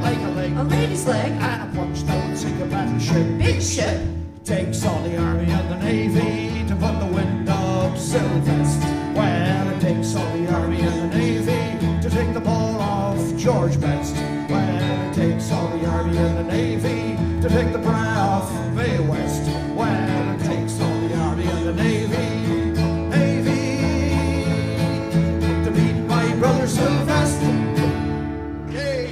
like a leg, A lady's leg. and a punch that would sink a battleship. Big ship. Takes all the army and the navy to put the wind up Sylvester. Well, it takes all the army and the navy to take the ball off George Best. Well, it takes all the army and the navy to take the bra off Mae West. Well, it takes all the army and the navy to beat my brother Sylvester. Yay!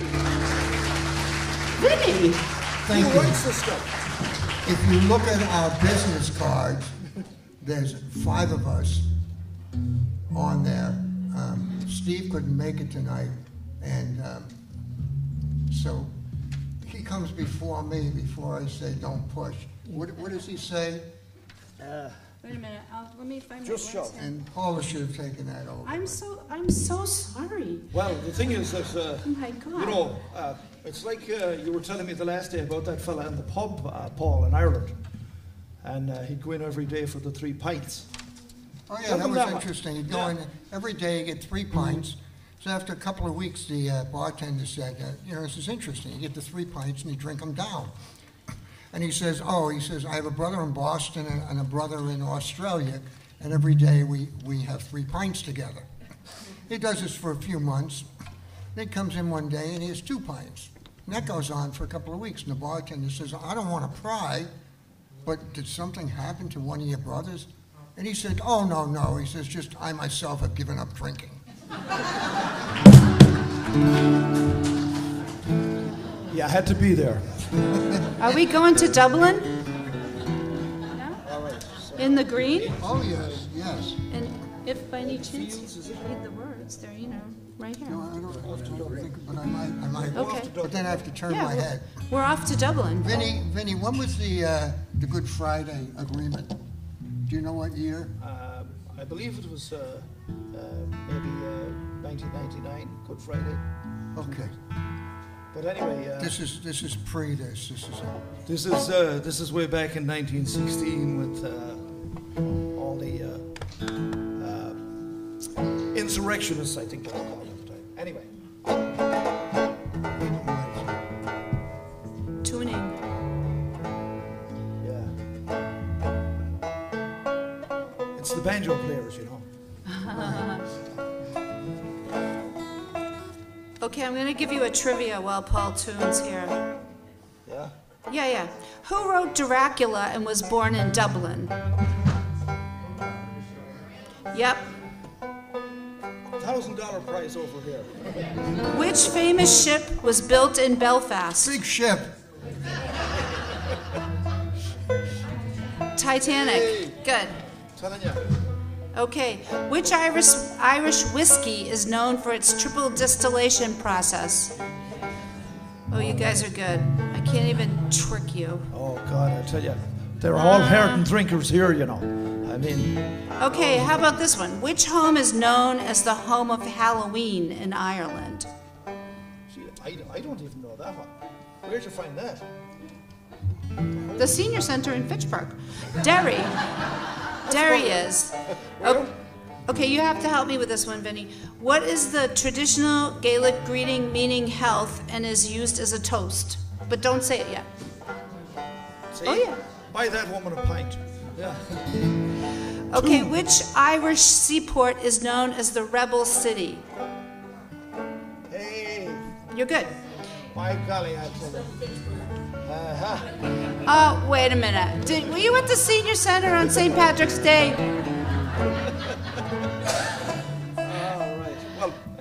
Vinny. Thank Who you. writes this stuff? If you look at our business cards, there's 5 of us on there. Steve couldn't make it tonight, and so he comes before me before I say don't push. What does he say? Wait a minute. Let me find Just my words shove. here. And Paula should have taken that over. I'm so sorry. Well, the thing is that, Oh my God. you know, it's like you were telling me the last day about that fella in the pub, Paul, in Ireland. And he'd go in every day for the 3 pints. Oh yeah, Tell that them was that one. interesting. He'd go in every day, you get 3 pints. So after a couple of weeks, the bartender said, this is interesting. You get the 3 pints and you drink them down. And he says, I have a brother in Boston and a brother in Australia, and every day we have 3 pints together. He does this for a few months. Then he comes in one day and he has 2 pints. And that goes on for a couple of weeks. And the bartender says, I don't want to pry, but did something happen to one of your brothers? And he said, oh, no. He says, just I myself have given up drinking. Yeah, I had to be there. Are we going to Dublin? No? All right. In the green? Oh, yes. And if by any chance you read the words, they're, right here. No, I don't think, but I might. Okay. But then I have to turn Yeah, my we're- head. We're off to Dublin. Vinny, when was the Good Friday agreement? Do you know what year? I believe it was maybe 1999, Good Friday. Okay. But anyway, This is pre this. this is way back in 1916 with all the insurrectionists, I think they were called at the time. Anyway, Tuning. yeah, it's the banjo players, Okay, I'm going to give you a trivia while Paul tunes here. Yeah. Yeah. Who wrote Dracula and was born in Dublin? Yep. $1,000 prize over here. Which famous ship was built in Belfast? Big ship. Titanic. Good. Telling you. Okay. Which Irish whiskey is known for its triple distillation process? Oh, you guys are good. I can't even trick you. Oh God, I tell you, they're all hardened drinkers here, I mean, Okay, how about this one? Which home is known as the home of Halloween in Ireland? gee, I don't even know that one. Where'd you find that? The Senior Center in Fitchburg. Derry. Derry is. Oh, okay, you have to help me with this one, Vinny. What is the traditional Gaelic greeting meaning health and is used as a toast? But don't say it yet. See? Oh, yeah. Buy that woman a pint. Yeah. Okay, which Irish seaport is known as the Rebel City? Hey, You're good. by golly, I tell you. Oh, wait a minute. Were you at the Senior Center on St. Patrick's Day?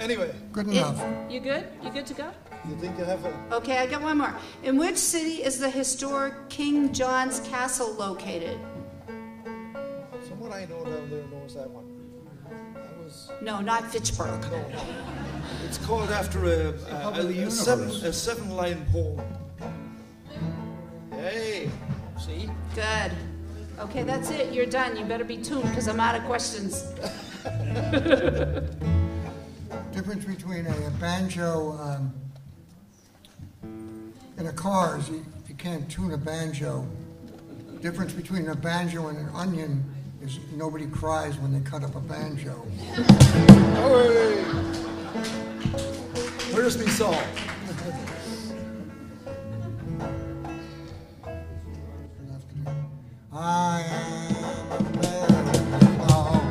Anyway. Good enough. You good? You good to go? You think you have a... Okay, I got one more. In which city is the historic King John's Castle located? Someone I know down there knows that one. That was... No, not Fitchburg. No. It's called after a seven-line poem. Hey, see? Good. Okay, that's it. You're done. You better be tuned because I'm out of questions. Difference between a banjo and a car is you can't tune a banjo. Difference between a banjo and an onion is nobody cries when they cut up a banjo. Hey. Where's me song? I am a American dog.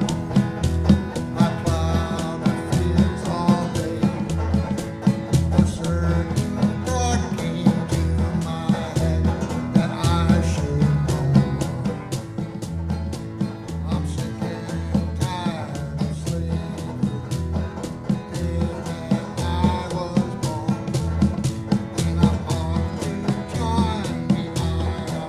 I plow the fields all day. A certain thought came to my head that I should know. I'm sick and tired of slavery. The day that I was born, and I ought to join the IRA.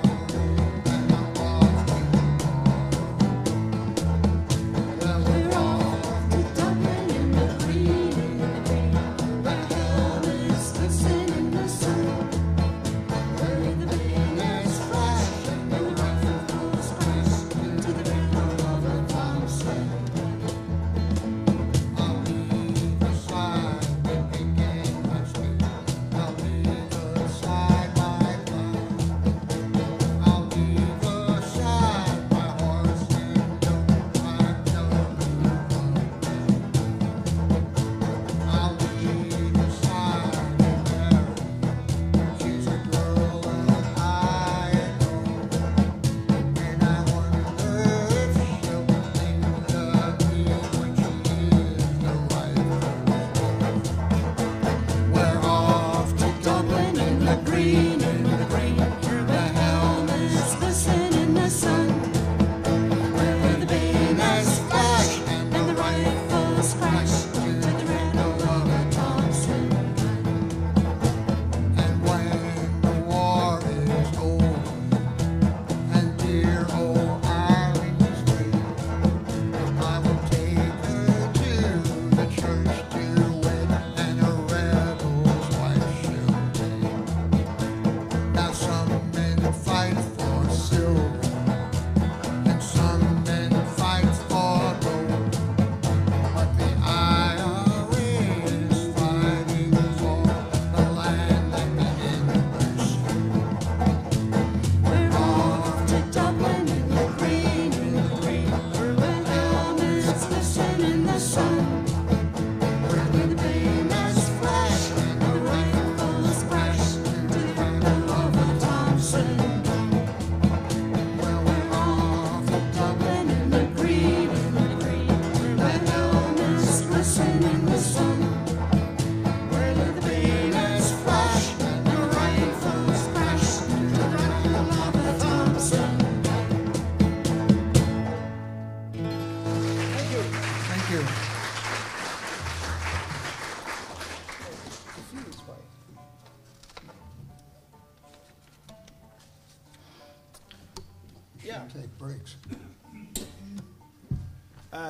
Yeah. Take breaks.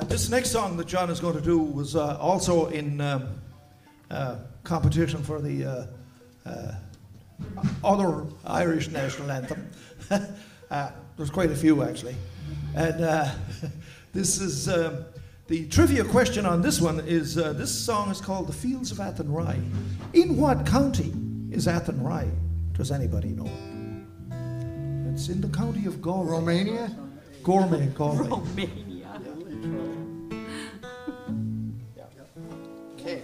This next song that John is going to do was also in competition for the other Irish national anthem. There's quite a few, actually. And this is the trivia question on this one is this song is called The Fields of Athenry. In what county is Athenry? Does anybody know? It's in the county of Galway. Romania? Galway. Romania. Okay.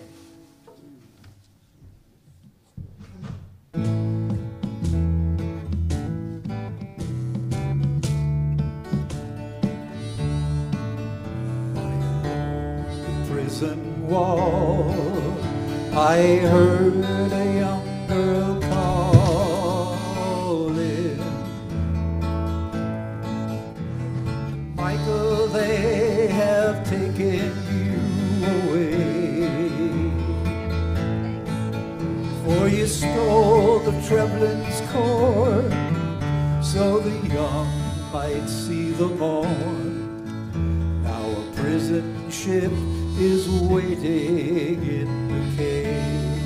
Prison wall, I heard a young girl calling. Michael, they have taken you away. Treblin's corn, so the young might see the morn. Now a prison ship is waiting in the cave.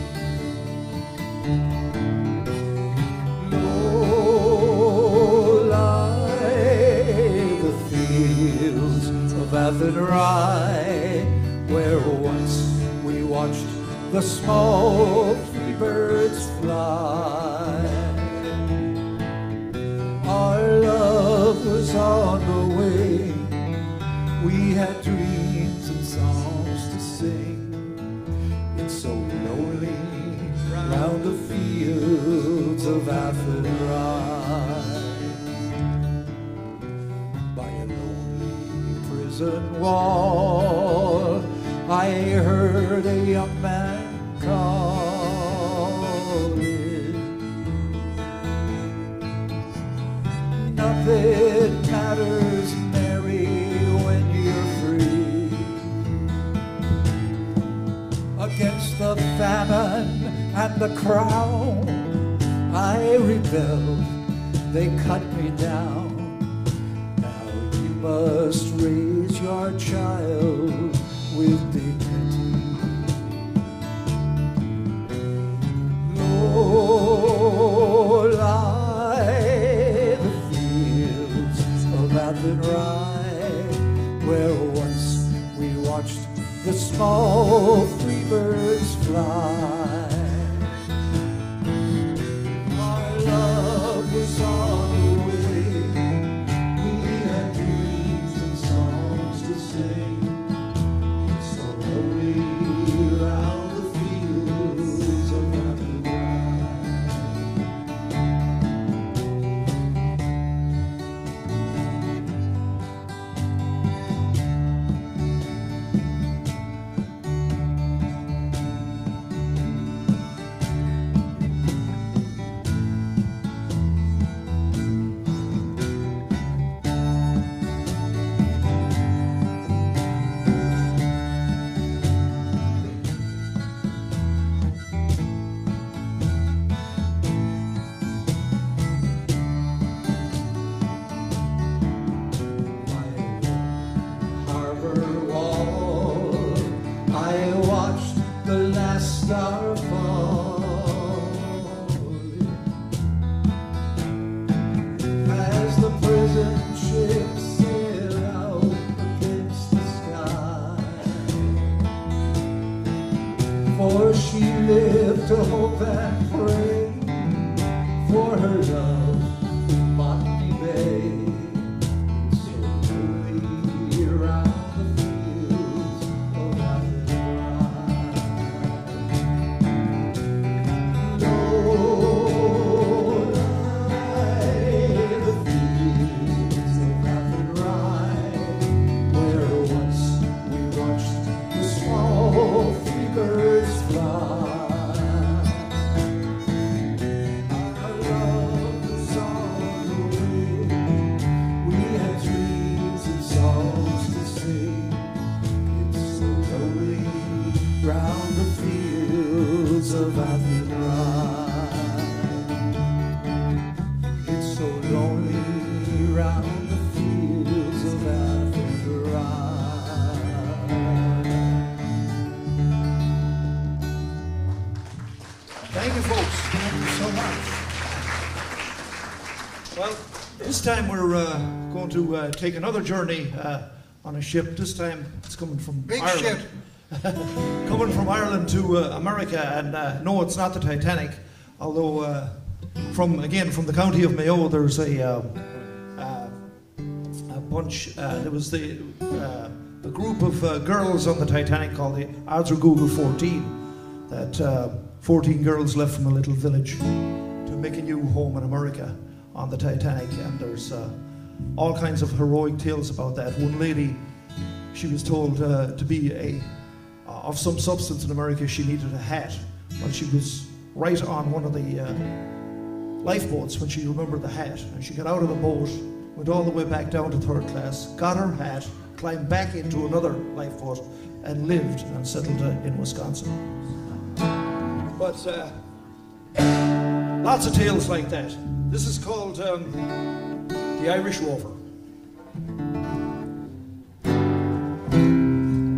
Low lie the fields of Athenry, where once we watched the small free birds fly. Our love was on the way. We had dreams and songs to sing. It's so lonely round the fields of Athenry. By a lonely prison wall, I heard a young man calling. Nothing matters, Mary, when you're free. Against the famine and the crown, I rebelled, they cut me down. Now you must raise your child with dignity. Low lie the fields of Athenry, where once we watched the small free birds fly. Our love was on the way. We had dreams and songs to sing. So lonely round the fields of Athenry. Star falling as the prison ship sailed out against the sky. For she lived to hope and pray for her love in Botany Bay. So lonely around the fields of Athenry. Round the fields of Athenry. It's so lonely round the fields of Athenry. Thank you, folks. Thank you so much. Well, this time we're going to take another journey on a ship. This time it's coming from Big Ireland. ship. Coming from Ireland to America, and no, it's not the Titanic. Although, from the county of Mayo, there's a bunch. There was a group of girls on the Titanic called the Google 14. That 14 girls left from a little village to make a new home in America on the Titanic, and there's all kinds of heroic tales about that. One lady, she was told to be of some substance in America. She needed a hat. Well, she was right on one of the lifeboats when she remembered the hat, and she got out of the boat, went all the way back down to third class, got her hat, climbed back into another lifeboat, and lived and settled in Wisconsin. But Lots of tales like that. This is called The Irish Rover. I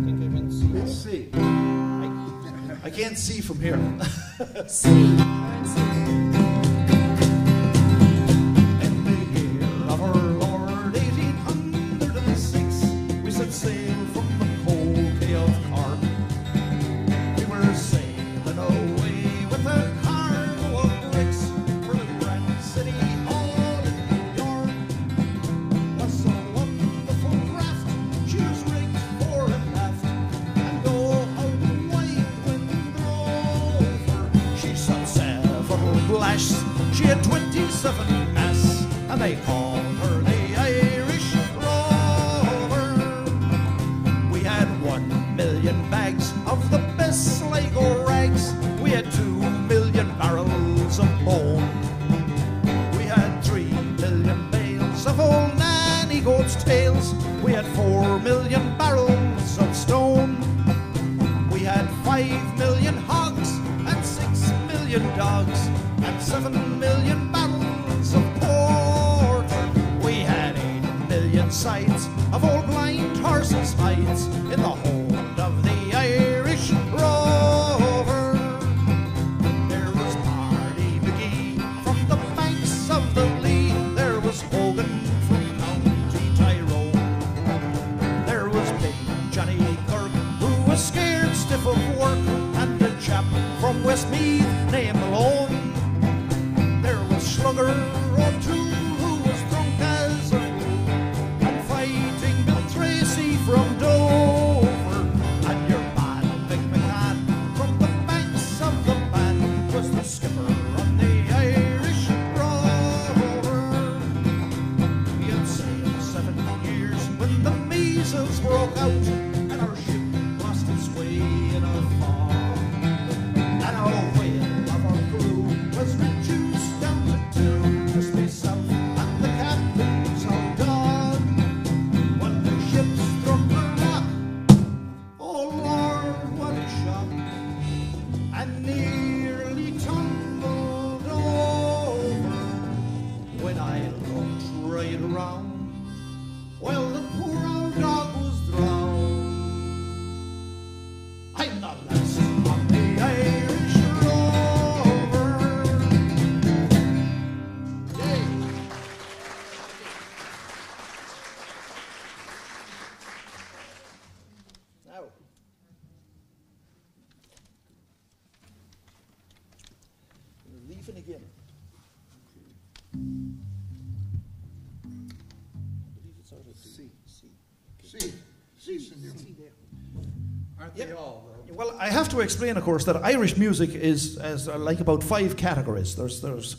think I can see. Let's see. I can't see from here. See. In the year of our Lord 1806, we set sail from the cold Bay of Cork. We were sailing away with a cargo of bricks for the grand city hall in New York. Was a wonderful craft, she was rigged fore and aft, and oh, how the white wind drove her. She set several lashes, she had 27 masts, and they called her the Irish Rover. We had 1 million bags of the best Sligo rags. We had 2 million barrels of bone. We had 3 million bales of old nanny goat's tails. We had 4 million barrels of stone. We had 5 million hogs and 6 million dogs and 7 million barrels of porter. We had 8 million sides of old blind horses' hides in the hold of the Irish Rover. There was Pardy McGee from the banks of the Lee. There was Hogan from County Tyrone. There was big Johnny Kirk, who was scared stiff of work, and a chap from Westmeath named Malone. There was Slugger O'Toole, who was drunk as a fool, and fighting Bill Tracy from Dover. And your man, Vic McCann, from the banks of the Ban, was the skipper on the Irish Rover. We had sailed 7 years when the measles broke out, and our ship lost its way in a fog. And our whale of our crew was reduced down to 2, just myself and the captain's old dog. When the ship struck the rock, oh Lord, what a shock, and nearly tumbled over. When I looked right around, well, the poor old dog was drowned. I'm the last on the Irish Rover. Yay. Now, we're leaving again. I believe it's out of C. See, senor. Aren't they all, though? Well, I have to explain, of course, that Irish music is like about 5 categories. There's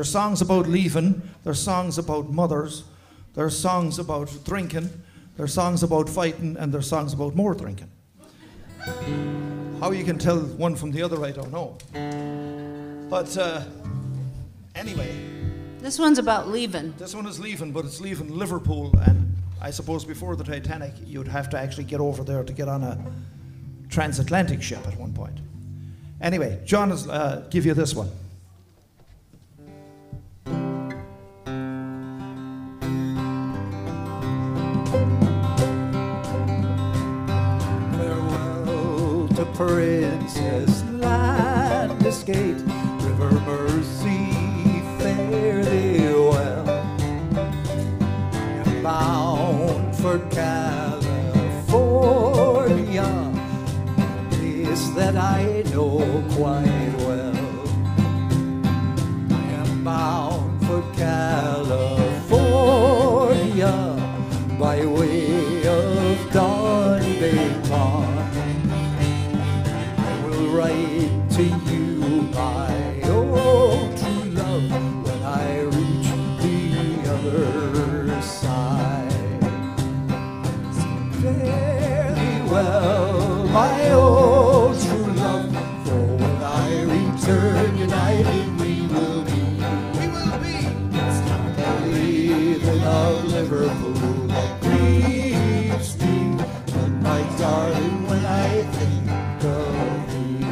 songs about leaving, there's songs about mothers, there's songs about drinking, there's songs about fighting, and there's songs about more drinking. How you can tell one from the other, I don't know. But anyway, This one's about leaving. this one is leaving, but it's leaving Liverpool, and I suppose before the Titanic, you'd have to actually get over there to get on a transatlantic ship at one point. Anyway, John will give you this one. Farewell to Princess Landesgate, River Mersey, fare thee well. I am bound for California, a place that I know quite well. I am bound for California by way of Don Pond. I will write to you, my old true love, when I reach the other side. Fare thee well, my old true love, for when I return united we will be. We will be. It's not the leaving of Liverpool that grieves me, but my darling, when I think of thee.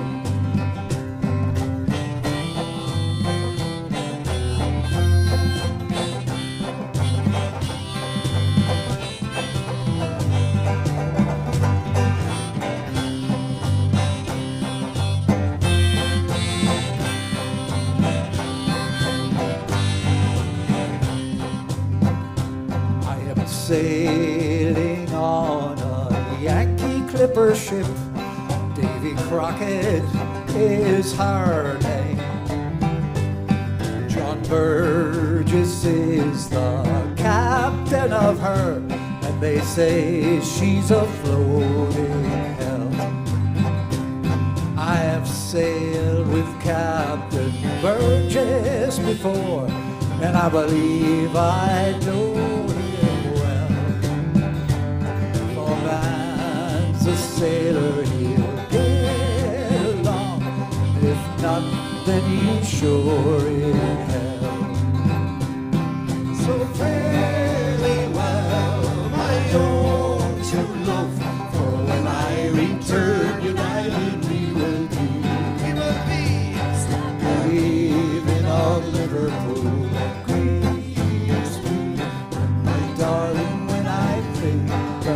sailing on a Yankee clipper ship. Davy Crockett is her name. John Burgess is the captain of her, and they say she's a floating hell. I have sailed with Captain Burgess before, and I believe I know him well. For man's a sailor, he'll get along. If not, then he's sure in hell. So fare thee well, my own true love, for when I return united we will be. We will be leaving of Liverpool and Queen Street. My darling, when I think of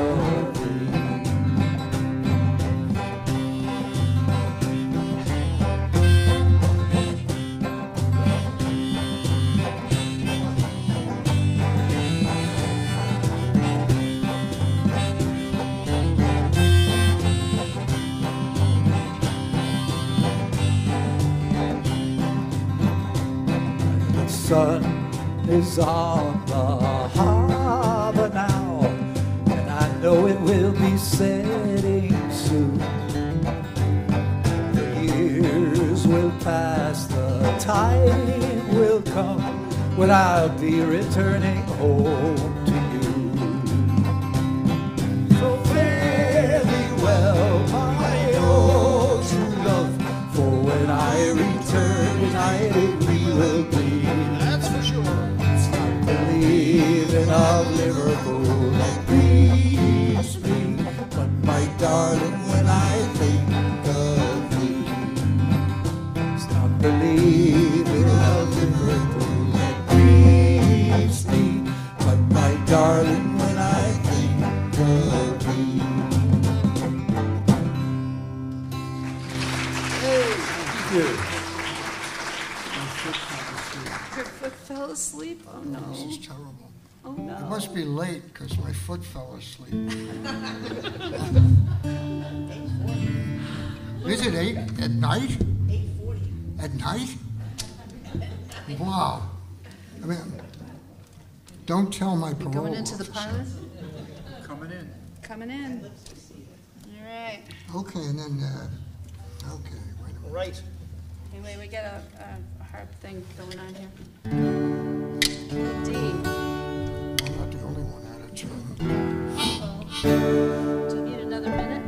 the sun is on the harbor now, and I know it will be setting soon. The years will pass, the time will come when I'll be returning home to you. So fare thee well, my old true love, for when I return united we will be. That's for sure. Stop believing of Liverpool and peace be. But my darling, when I think of thee, stop believing of Liverpool and peace be. But my darling, when I think of thee. Thank you. Your foot fell asleep? Oh, no. This is terrible. Oh, no. It must be late because my foot fell asleep. Is it 8 at night? 8:40. At night? Wow. I mean, don't tell my parole Going into the officer. parlor? Coming in. Coming in. All right. Okay, and then, okay, wait a minute. Right. Anyway, we got a harp thing going on here. D. I'm not the only one out of turn. Uh-oh. Do you need another minute?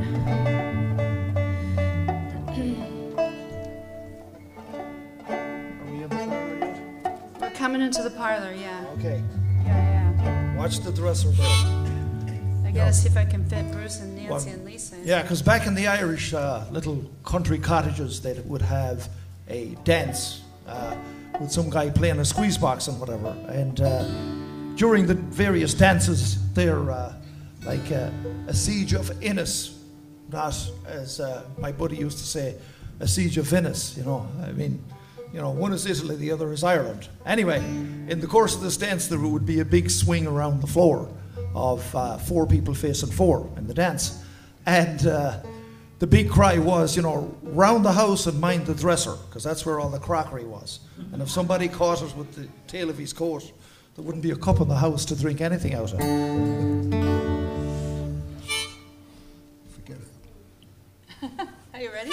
Are we in the parlor yet? We're coming into the parlor, yeah. Okay. Yeah, Watch the dresser there. yeah. I gotta see if I can fit Bruce and Nancy and Lisa in. Yeah, because back in the Irish little country cottages, they would have a dance with some guy playing a squeeze box and whatever. And during the various dances, they're like a siege of Innis, not, as my buddy used to say, a siege of Venice, you know. I mean, you know, one is Italy, the other is Ireland. Anyway, in the course of this dance, there would be a big swing around the floor of 4 people facing 4 in the dance. And the big cry was, you know, round the house and mind the dresser, because that's where all the crockery was. And if somebody caught it with the tail of his coat, there wouldn't be a cup in the house to drink anything out of. Forget it. Are you ready?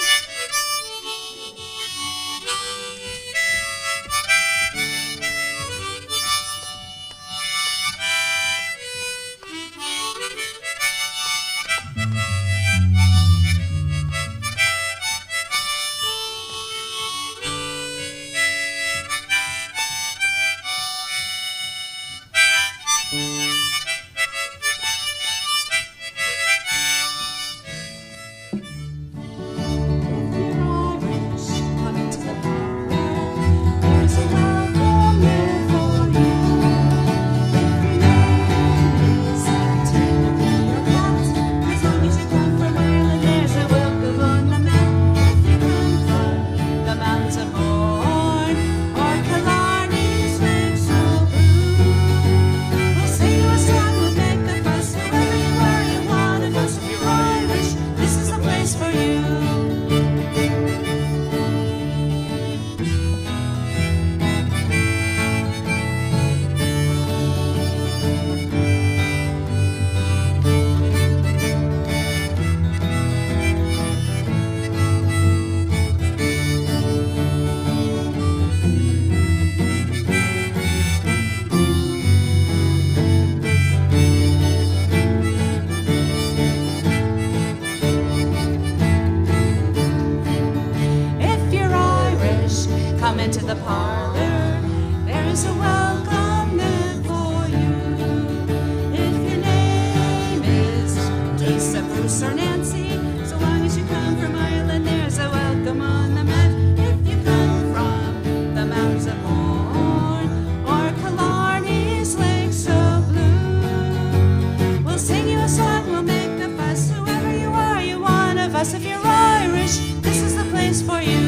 Irish, this is the place for you.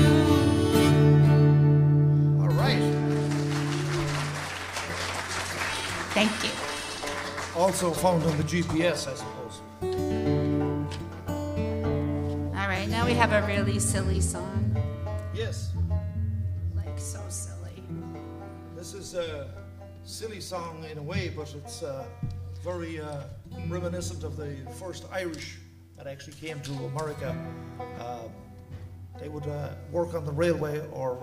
All right. Thank you. Also found on the GPS, I suppose. All right, now we have a really silly song. Yes. Like, so silly. This is a silly song in a way, but it's very reminiscent of the first Irish that actually came to America. They would work on the railway or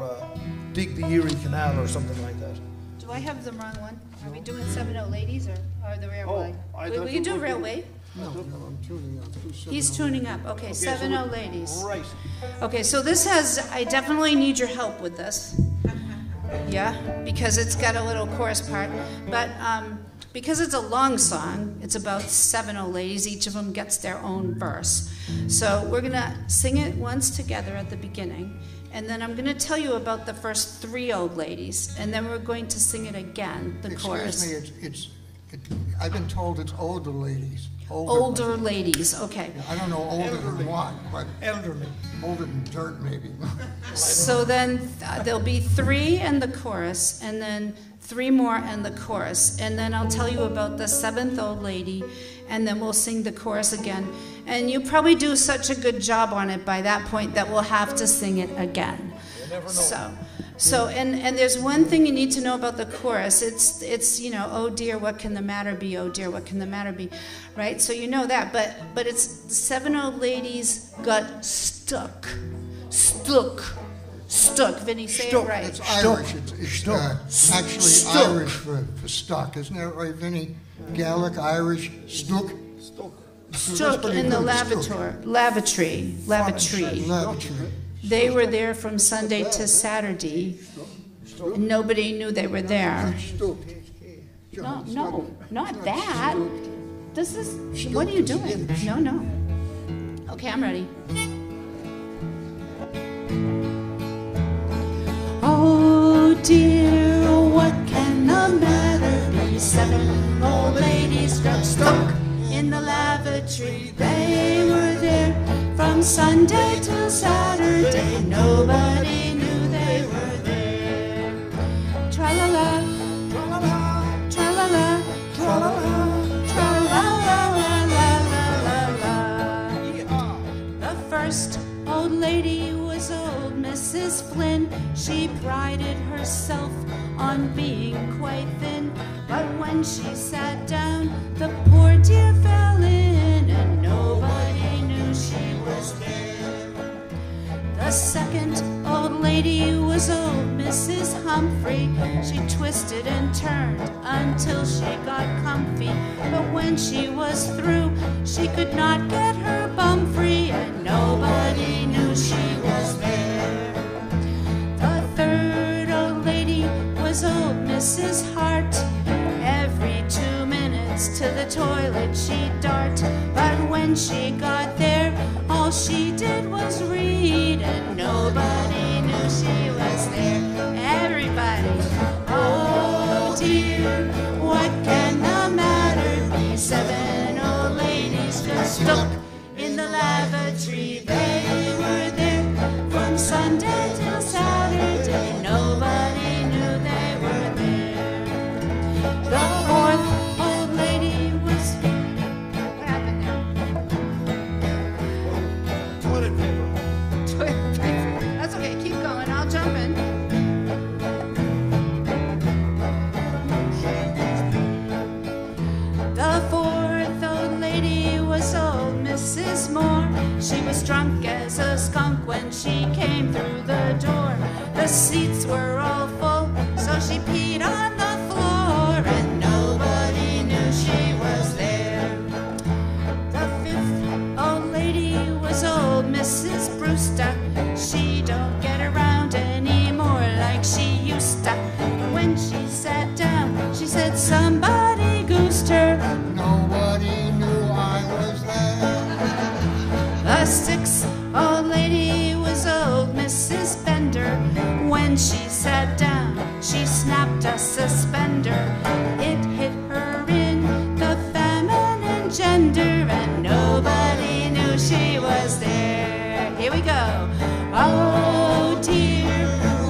dig the Erie Canal or something like that. Do I have the wrong one? Are we doing 70 Ladies or the railway? I we thought can you do would be- railway. No, I'm tuning up. He's tuning up. Okay, 70 Ladies. Right. Okay, so this has, I definitely need your help with this. Yeah, because it's got a little chorus part. But because it's a long song, it's about 7 old ladies. Each of them gets their own verse. So we're going to sing it once together at the beginning. And then I'm going to tell you about the first 3 old ladies. And then we're going to sing it again, the chorus. Excuse me, I've been told it's older ladies. Older ladies, okay. I don't know older than what, but Elderly. older than dirt maybe. So then there'll be 3 in the chorus, and then 3 more in the chorus. And then I'll tell you about the 7th old lady, and then we'll sing the chorus again. And you'll probably do such a good job on it by that point that we'll have to sing it again. You never know. So and there's one thing you need to know about the chorus. It's you know, oh dear, what can the matter be? Oh dear, what can the matter be? Right? So you know that, but it's 7 old ladies got stuck. Vinny, say it right. It's Irish. It's actually Irish for stuck. Isn't that right, Vinny? Gaelic, Irish, stuck. Stuck in the lavatory. They were there from Sunday to Saturday, and nobody knew they were there. No, not that. This is, what are you doing? No. Okay, I'm ready. Oh dear, what can the matter be? 7 old ladies got stuck in the lavatory. They were there from Sunday till Saturday. Nobody knew they were there. Tra-la-la, tra-la-la, tra-la-la, tra-la-la, tra-la-la-la-la-la-la. The first old lady was old Mrs. Flynn. She prided herself on being quite thin. But when she sat down, the poor dear fell in, and nobody knew she was there. The second old lady was old Mrs. Humphrey. She twisted and turned until she got comfy. But when she was through, she could not get her bum free, and nobody knew she was there. The third old lady was old Mrs. Hart. Every 2 minutes to the toilet she'd dart. But when she got there, all she did was read, and nobody knew she was there. Everybody, oh dear, what can the matter be? 7 old ladies got stuck in the lavatory. They were there from Sunday till Saturday. Nobody knew they were there. The 4th old lady was... What happened there? Toilet paper. Toilet paper. That's okay, keep going, I'll jump in. The 4th old lady was old Mrs. Moore. She was drunk as a skunk when she came through the door. The seats were all full, so she peed on the floor, and nobody knew she was there. The 5th old lady was old Mrs. Brewster. She don't get around anymore like she used to. When she sat down, she said somebody goosed her. Nobody knew I was there. The 6th old lady was old Mrs. Bender. When she sat down, she snapped a suspender. It hit her in the feminine gender, and nobody knew she was there. Here we go. go. Oh dear,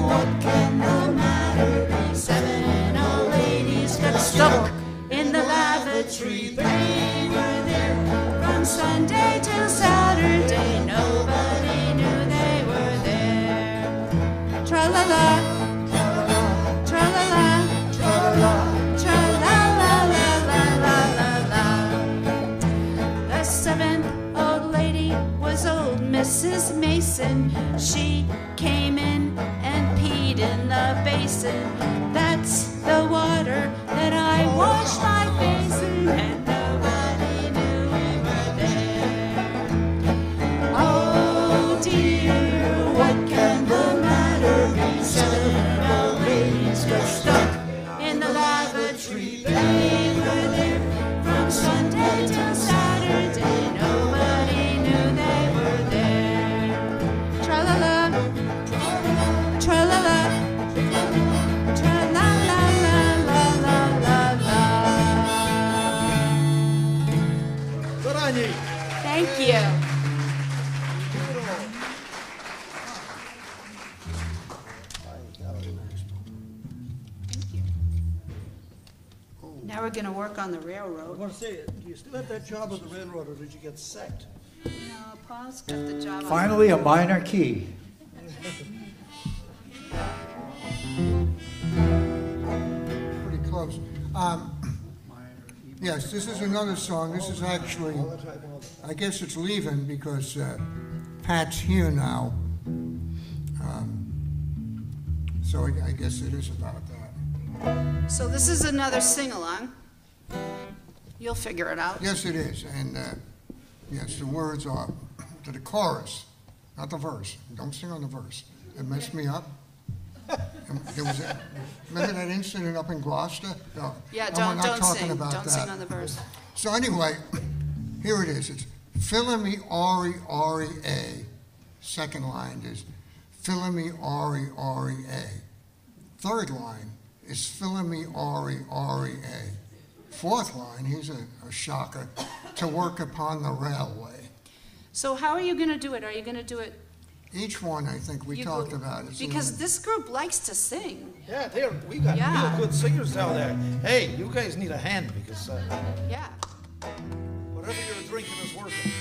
what can the matter be? 7 old ladies got stuck in the lavatory. They were there from Sunday till Saturday. Nobody knew they were there. Tra-la-la, tra-la-la, tra-la-la, tra-la-la-la-la-la-la. The 7th old lady was old Mrs. Mason. She came in and peed in the basin. That's the water that I wash my face in, and nobody knew we were there. Oh dear, what can the matter be? 7 old ladies got stuck in the lavatory. They were there from Sunday till Saturday. Nobody knew they were there. Tra-la-la, tra-la-la, tra-la-la-la-la-la-la-la. Good on you. Thank you. Now we're going to work on the I railroad. want to say, do you still have that job at the railroad, or did you get sacked? No, Paul's got the job. on- Finally, a minor key. Pretty close. Yes, this is another song. This is actually, I guess it's leaving because Pat's here now. So I guess it is about that. So this is another sing-along. You'll figure it out. Yes, it is. And yes, the words are to the chorus, not the verse. Don't sing on the verse. It messed me up. And there was remember that incident up in Gloucester? No, Yeah, I'm don't not talking sing. about Don't that. sing on the verse. So anyway, here it is. It's Philly R-E-R-E-A. Second line is Philly R-E-R-E-A. Third line is Philly R-E-R-E-A. Fourth line, here's a shocker, to work upon the railway. So how are you going to do it? Are you going to do it? Each one, I think, we you talked go- about. It's a Because little- this group likes to sing. Yeah, we got Yeah. real good singers down there. Hey, you guys need a hand because Yeah. whatever you're drinking is working.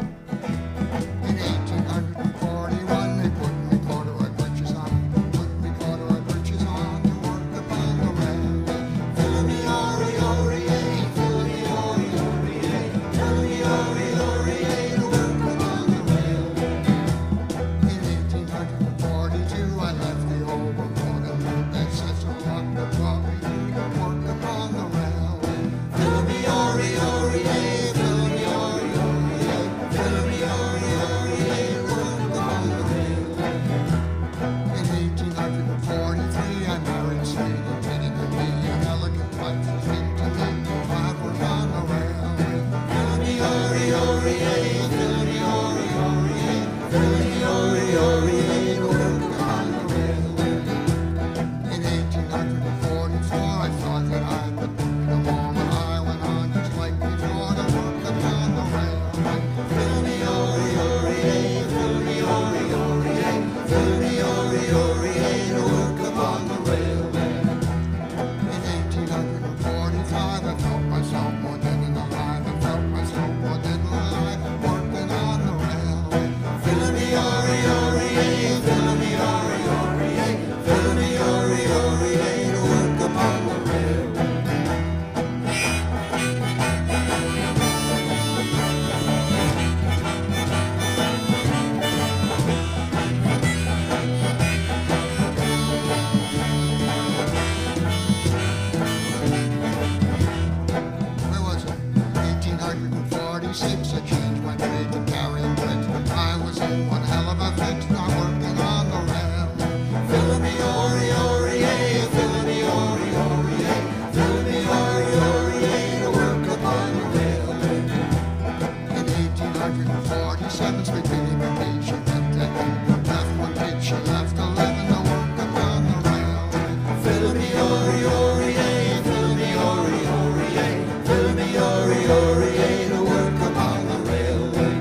In 1841, they put me corduroy breeches on, put me corduroy breeches on to work upon the railway. Philly R-E-R-E-A, Philly R-E-R-E-A, Philly R-E-R-E-A, to work upon the railway. In 1842, I left the old Waterloo that says so long the coffee to work upon the railway. Philly R-E-R-E-A, Philly R-E-R-E-A, Philly R-E-R-E-A, to work upon the railway. In 1843, I married Sweden, fitting to be an elegant wife, fit to me, I work on the railway. Philly R-E-R-E-A, Philly R-E-R-E-A, Philly R-E-R-E-A, to work upon the railway. In 1844, I thought that I would no more, but I went on just like before to work upon the railway. Philly R-E-R-E-A, Philly R-E-R-E-A, Philly R-E-R-E-A, to work upon the railway. In 1845, I felt myself more dead than alive. I felt myself more dead than alive, working on the railway. Philly R-E-R-E-A, Philly R-E-R-E-A, Philly R-E-R-E-A, to work upon the railway. Where was it? 1846, I changed my trade to carrying bricks. I was in one hell of a fix, not working on the railway. Philly R-E-R-E-A, Philly R-E-R-E-A, Philly R-E-R-E-A, to work upon the railway. In 1847, sweet Vinny Pendergast, she left at 8, left 1 kid, she left 11 to work upon the railway. Philly R-E-R-E-A, Philly R-E-R-E-A, Philly R-E-R-E-A, to work upon the railway.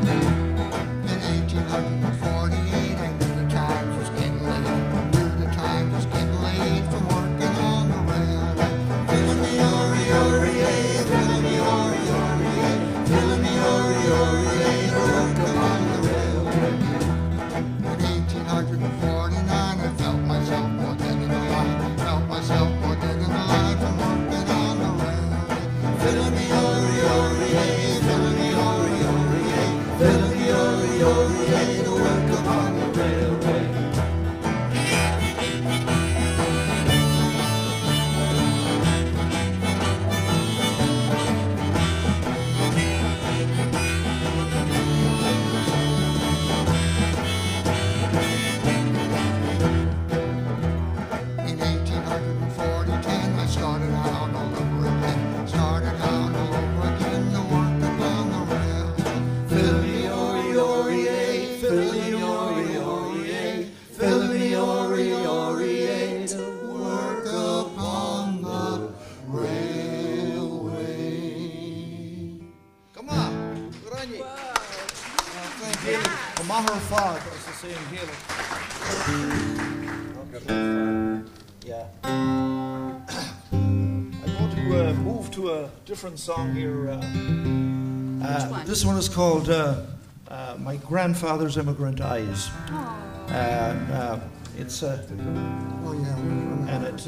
Maher Fog, as they say in Gaelic. Yeah. I'm going to move to a different song here. Which one? This one is called My Grandfather's Immigrant Eyes. It's Oh, yeah. and it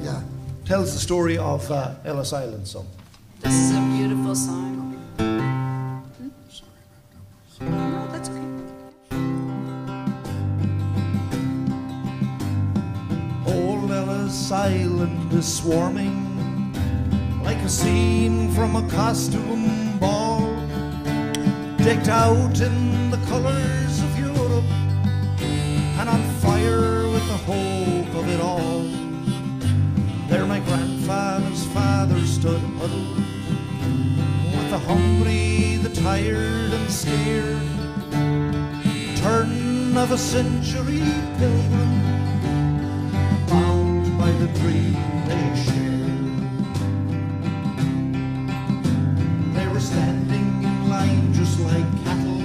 Yeah. tells the story of Ellis Island. So This is a beautiful song. No, that's okay. old Ellis Island is swarming like a scene from a costume ball, decked out in the colors of Europe and on fire with the hope of it all. There my grandfather's father stood huddled with the hungry, the tired and scared, turn of a century pilgrim, bound by the dream they shared. They were standing in line just like cattle,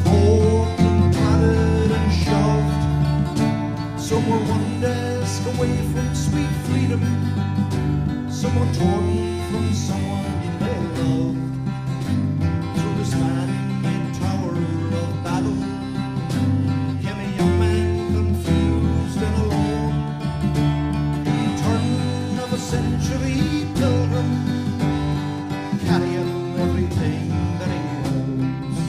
poked and prodded and shoved. Some were one desk away from sweet freedom, some were torn from someone they loved. Through this man-made tower of Babel came a young man confused and alone, turn of a century pilgrim, carrying everything that he holds.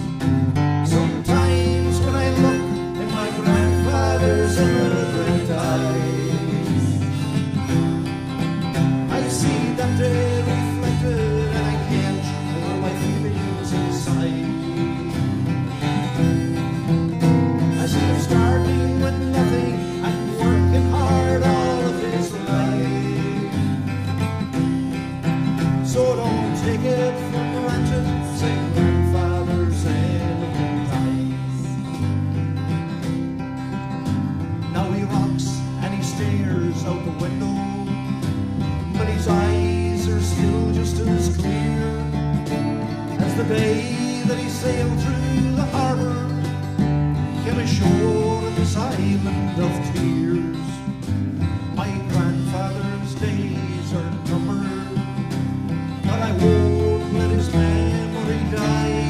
Sometimes when I look in my grandfather's immigrant eyes, I see that they're reflected and I can't hold my feelings inside. I see him starting with nothing and working hard all of his life. So don't take it for granted, say grandfather's immigrant eyes. Now he rocks and he stares out the window, but his eyes are still just as clear as the day that he sailed through the harbor, came ashore on this island of tears. My grandfather's days are numbered, but I won't let his memory die.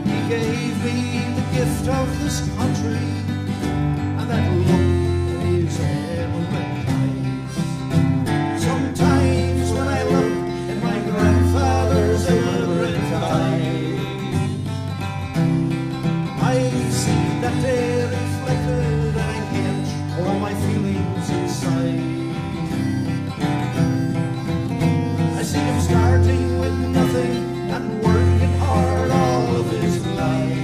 He gave me the gift of this country and that look in his immigrant eyes. Sometimes when I look in my grandfather's immigrant eyes, I see that they're reflected and I can't hold my feelings inside. I see him starting with nothing and working hard all of his life.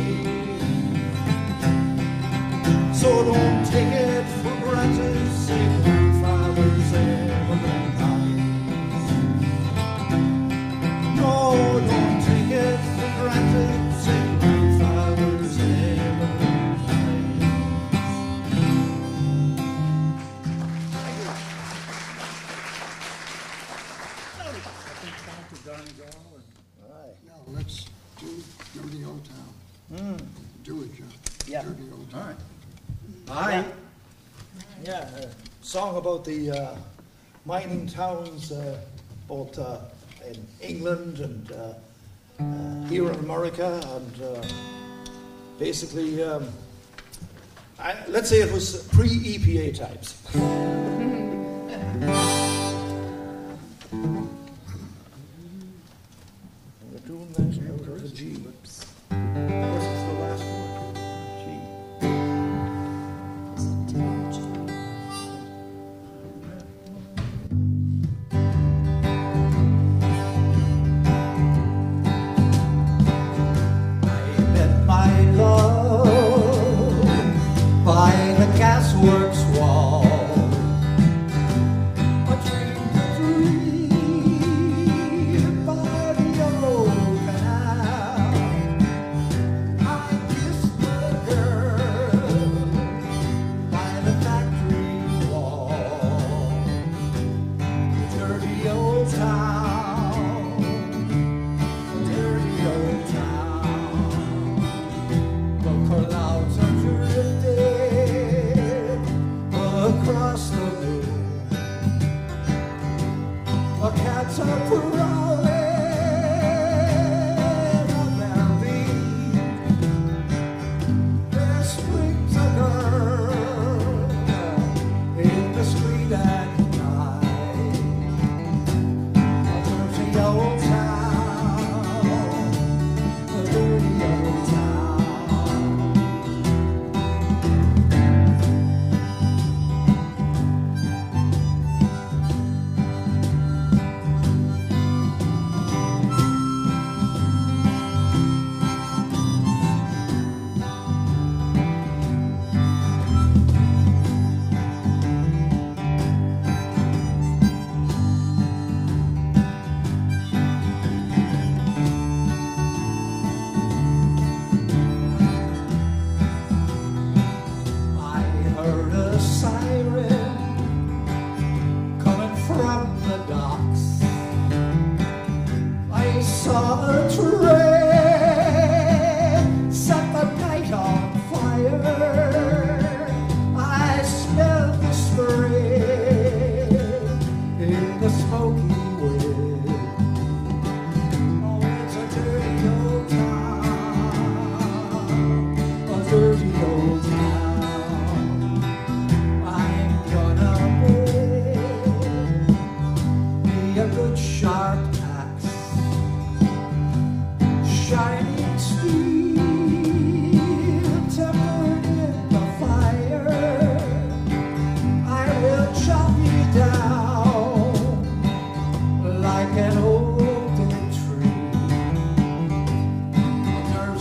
So don't take it for granted, say grandfather's immigrant eyes. No, don't take it for granted, say grandfather's immigrant eyes. Now, let's do Dirty Old Town. Do it, John. Yeah. Dirty Old Town. All right. Hi. Yeah, a song about the mining towns, both in England and here in America, and basically, let's say it was pre-EPA times. We're doing that out of the G. What's the last one? G. I met my love by the gasworks wall.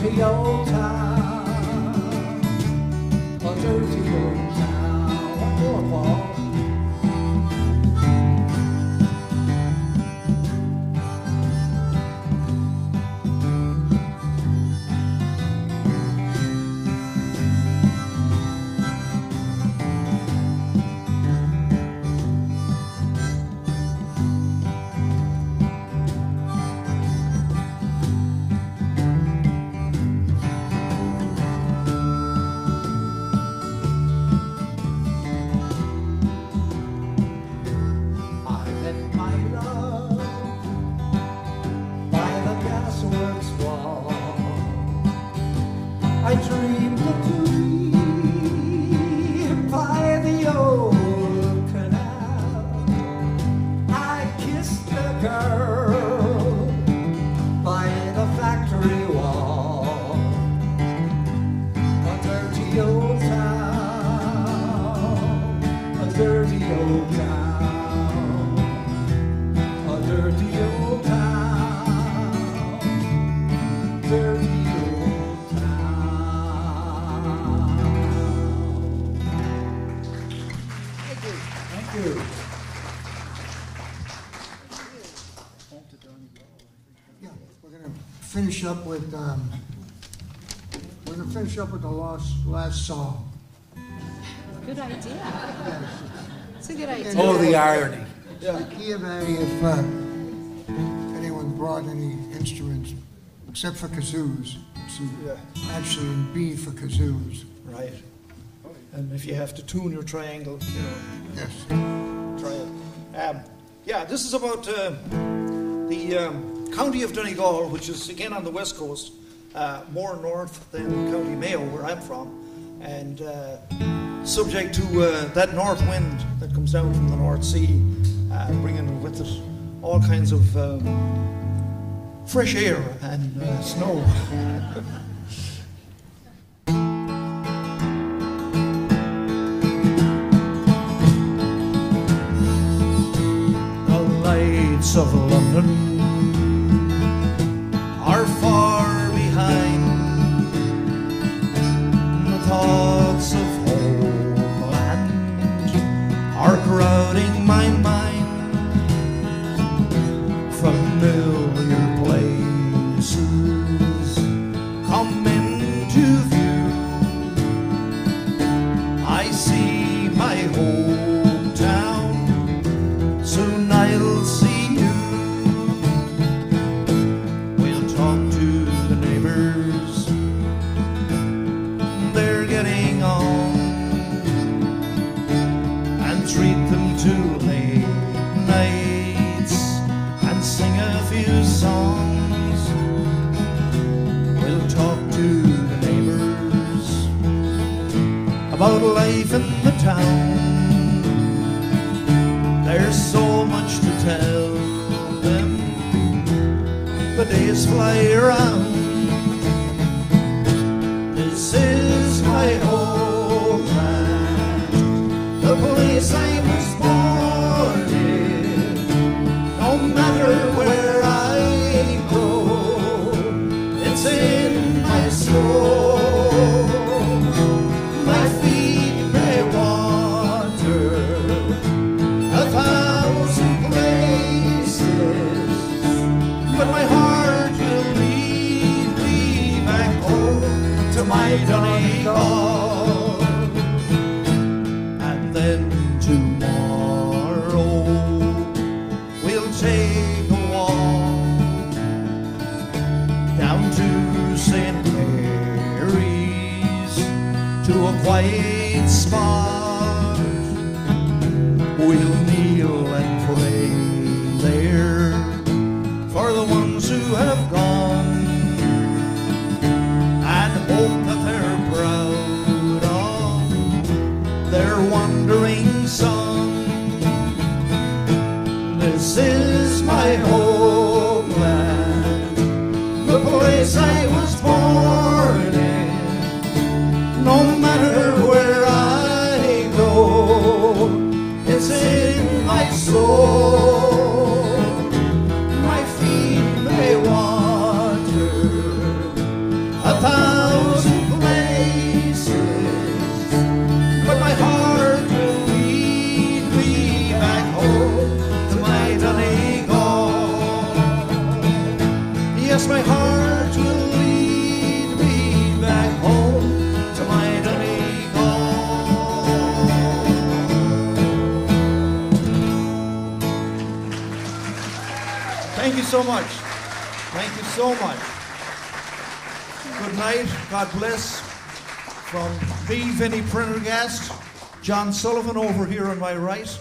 dirty old town, a dirty old town. One more, Paul. I dreamed a dream by the old canal. I kissed a girl by the factory wall. A dirty old town, a dirty old town, a dirty old town, dirty. Finish up with the last song. Good idea. It's a good idea. Oh, the irony. The key of A, if anyone brought any instruments, except for kazoos, it's actually in B for kazoos. Right. And if you have to tune your triangle, you know, Yes. try it. Yeah, this is about the county of Donegal, which is again on the west coast, more north than County Mayo, where I'm from, and subject to that north wind that comes down from the North Sea, bringing with it all kinds of fresh air and snow. The lights of London are far behind. The thoughts of homeland are crowding my mind. Familiar places come into view. I see my hometown, soon I'll see you. We'll talk to the neighbors, they're getting on, and treat them to late nights and sing a few songs. We'll talk to the neighbors about life in the town. There's so much to tell them, the days fly around. This is my homeland, the place I was born in. No matter where I go, it's in my soul. My feet may wander 1,000 places, but my heart will lead me back home to my Donegal. And then tomorrow we'll take a walk down to St. Mary's, to a quiet spot. We'll kneel and pray there for the ones who have gone, and hope that they're proud of their wandering son. This is my homeland, the place I was born in. No matter where I go, it's in 1,000 places, but my heart will lead me back home to my Donegal. Yes, my heart will lead me back home to my Donegal. Thank you so much. Thank you so much. Good night. God bless. From me, Vinny Pendergast, John Sullivan over here on my right,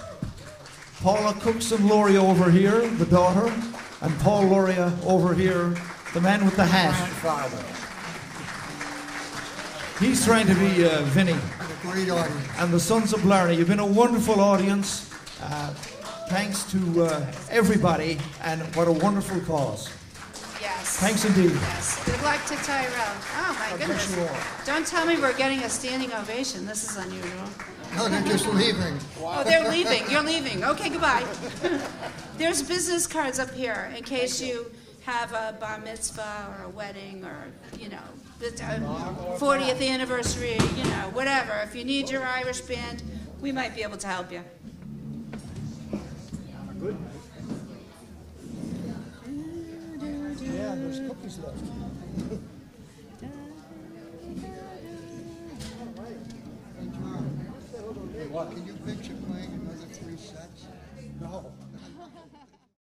Paula Cookson-Laurie over here, the daughter, and Paul Lauria over here, the man with the hat. Grandfather. He's trying to be Vinny. Great audience. And the Sons of Blarney. You've been a wonderful audience. Thanks to everybody, and what a wonderful cause. Yes. Thanks indeed. Yes. Good luck to Tyrell. Oh, my goodness. Don't tell me we're getting a standing ovation. This is unusual. No, they're just leaving. Oh, they're leaving. You're leaving. Okay, goodbye. There's business cards up here in case you have a bar mitzvah or a wedding or, you know, the 40th anniversary, you know, whatever. If you need your Irish band, we might be able to help you. Good. Yeah, there's cookies left. Hey, John, can you picture playing another 3 sets? No.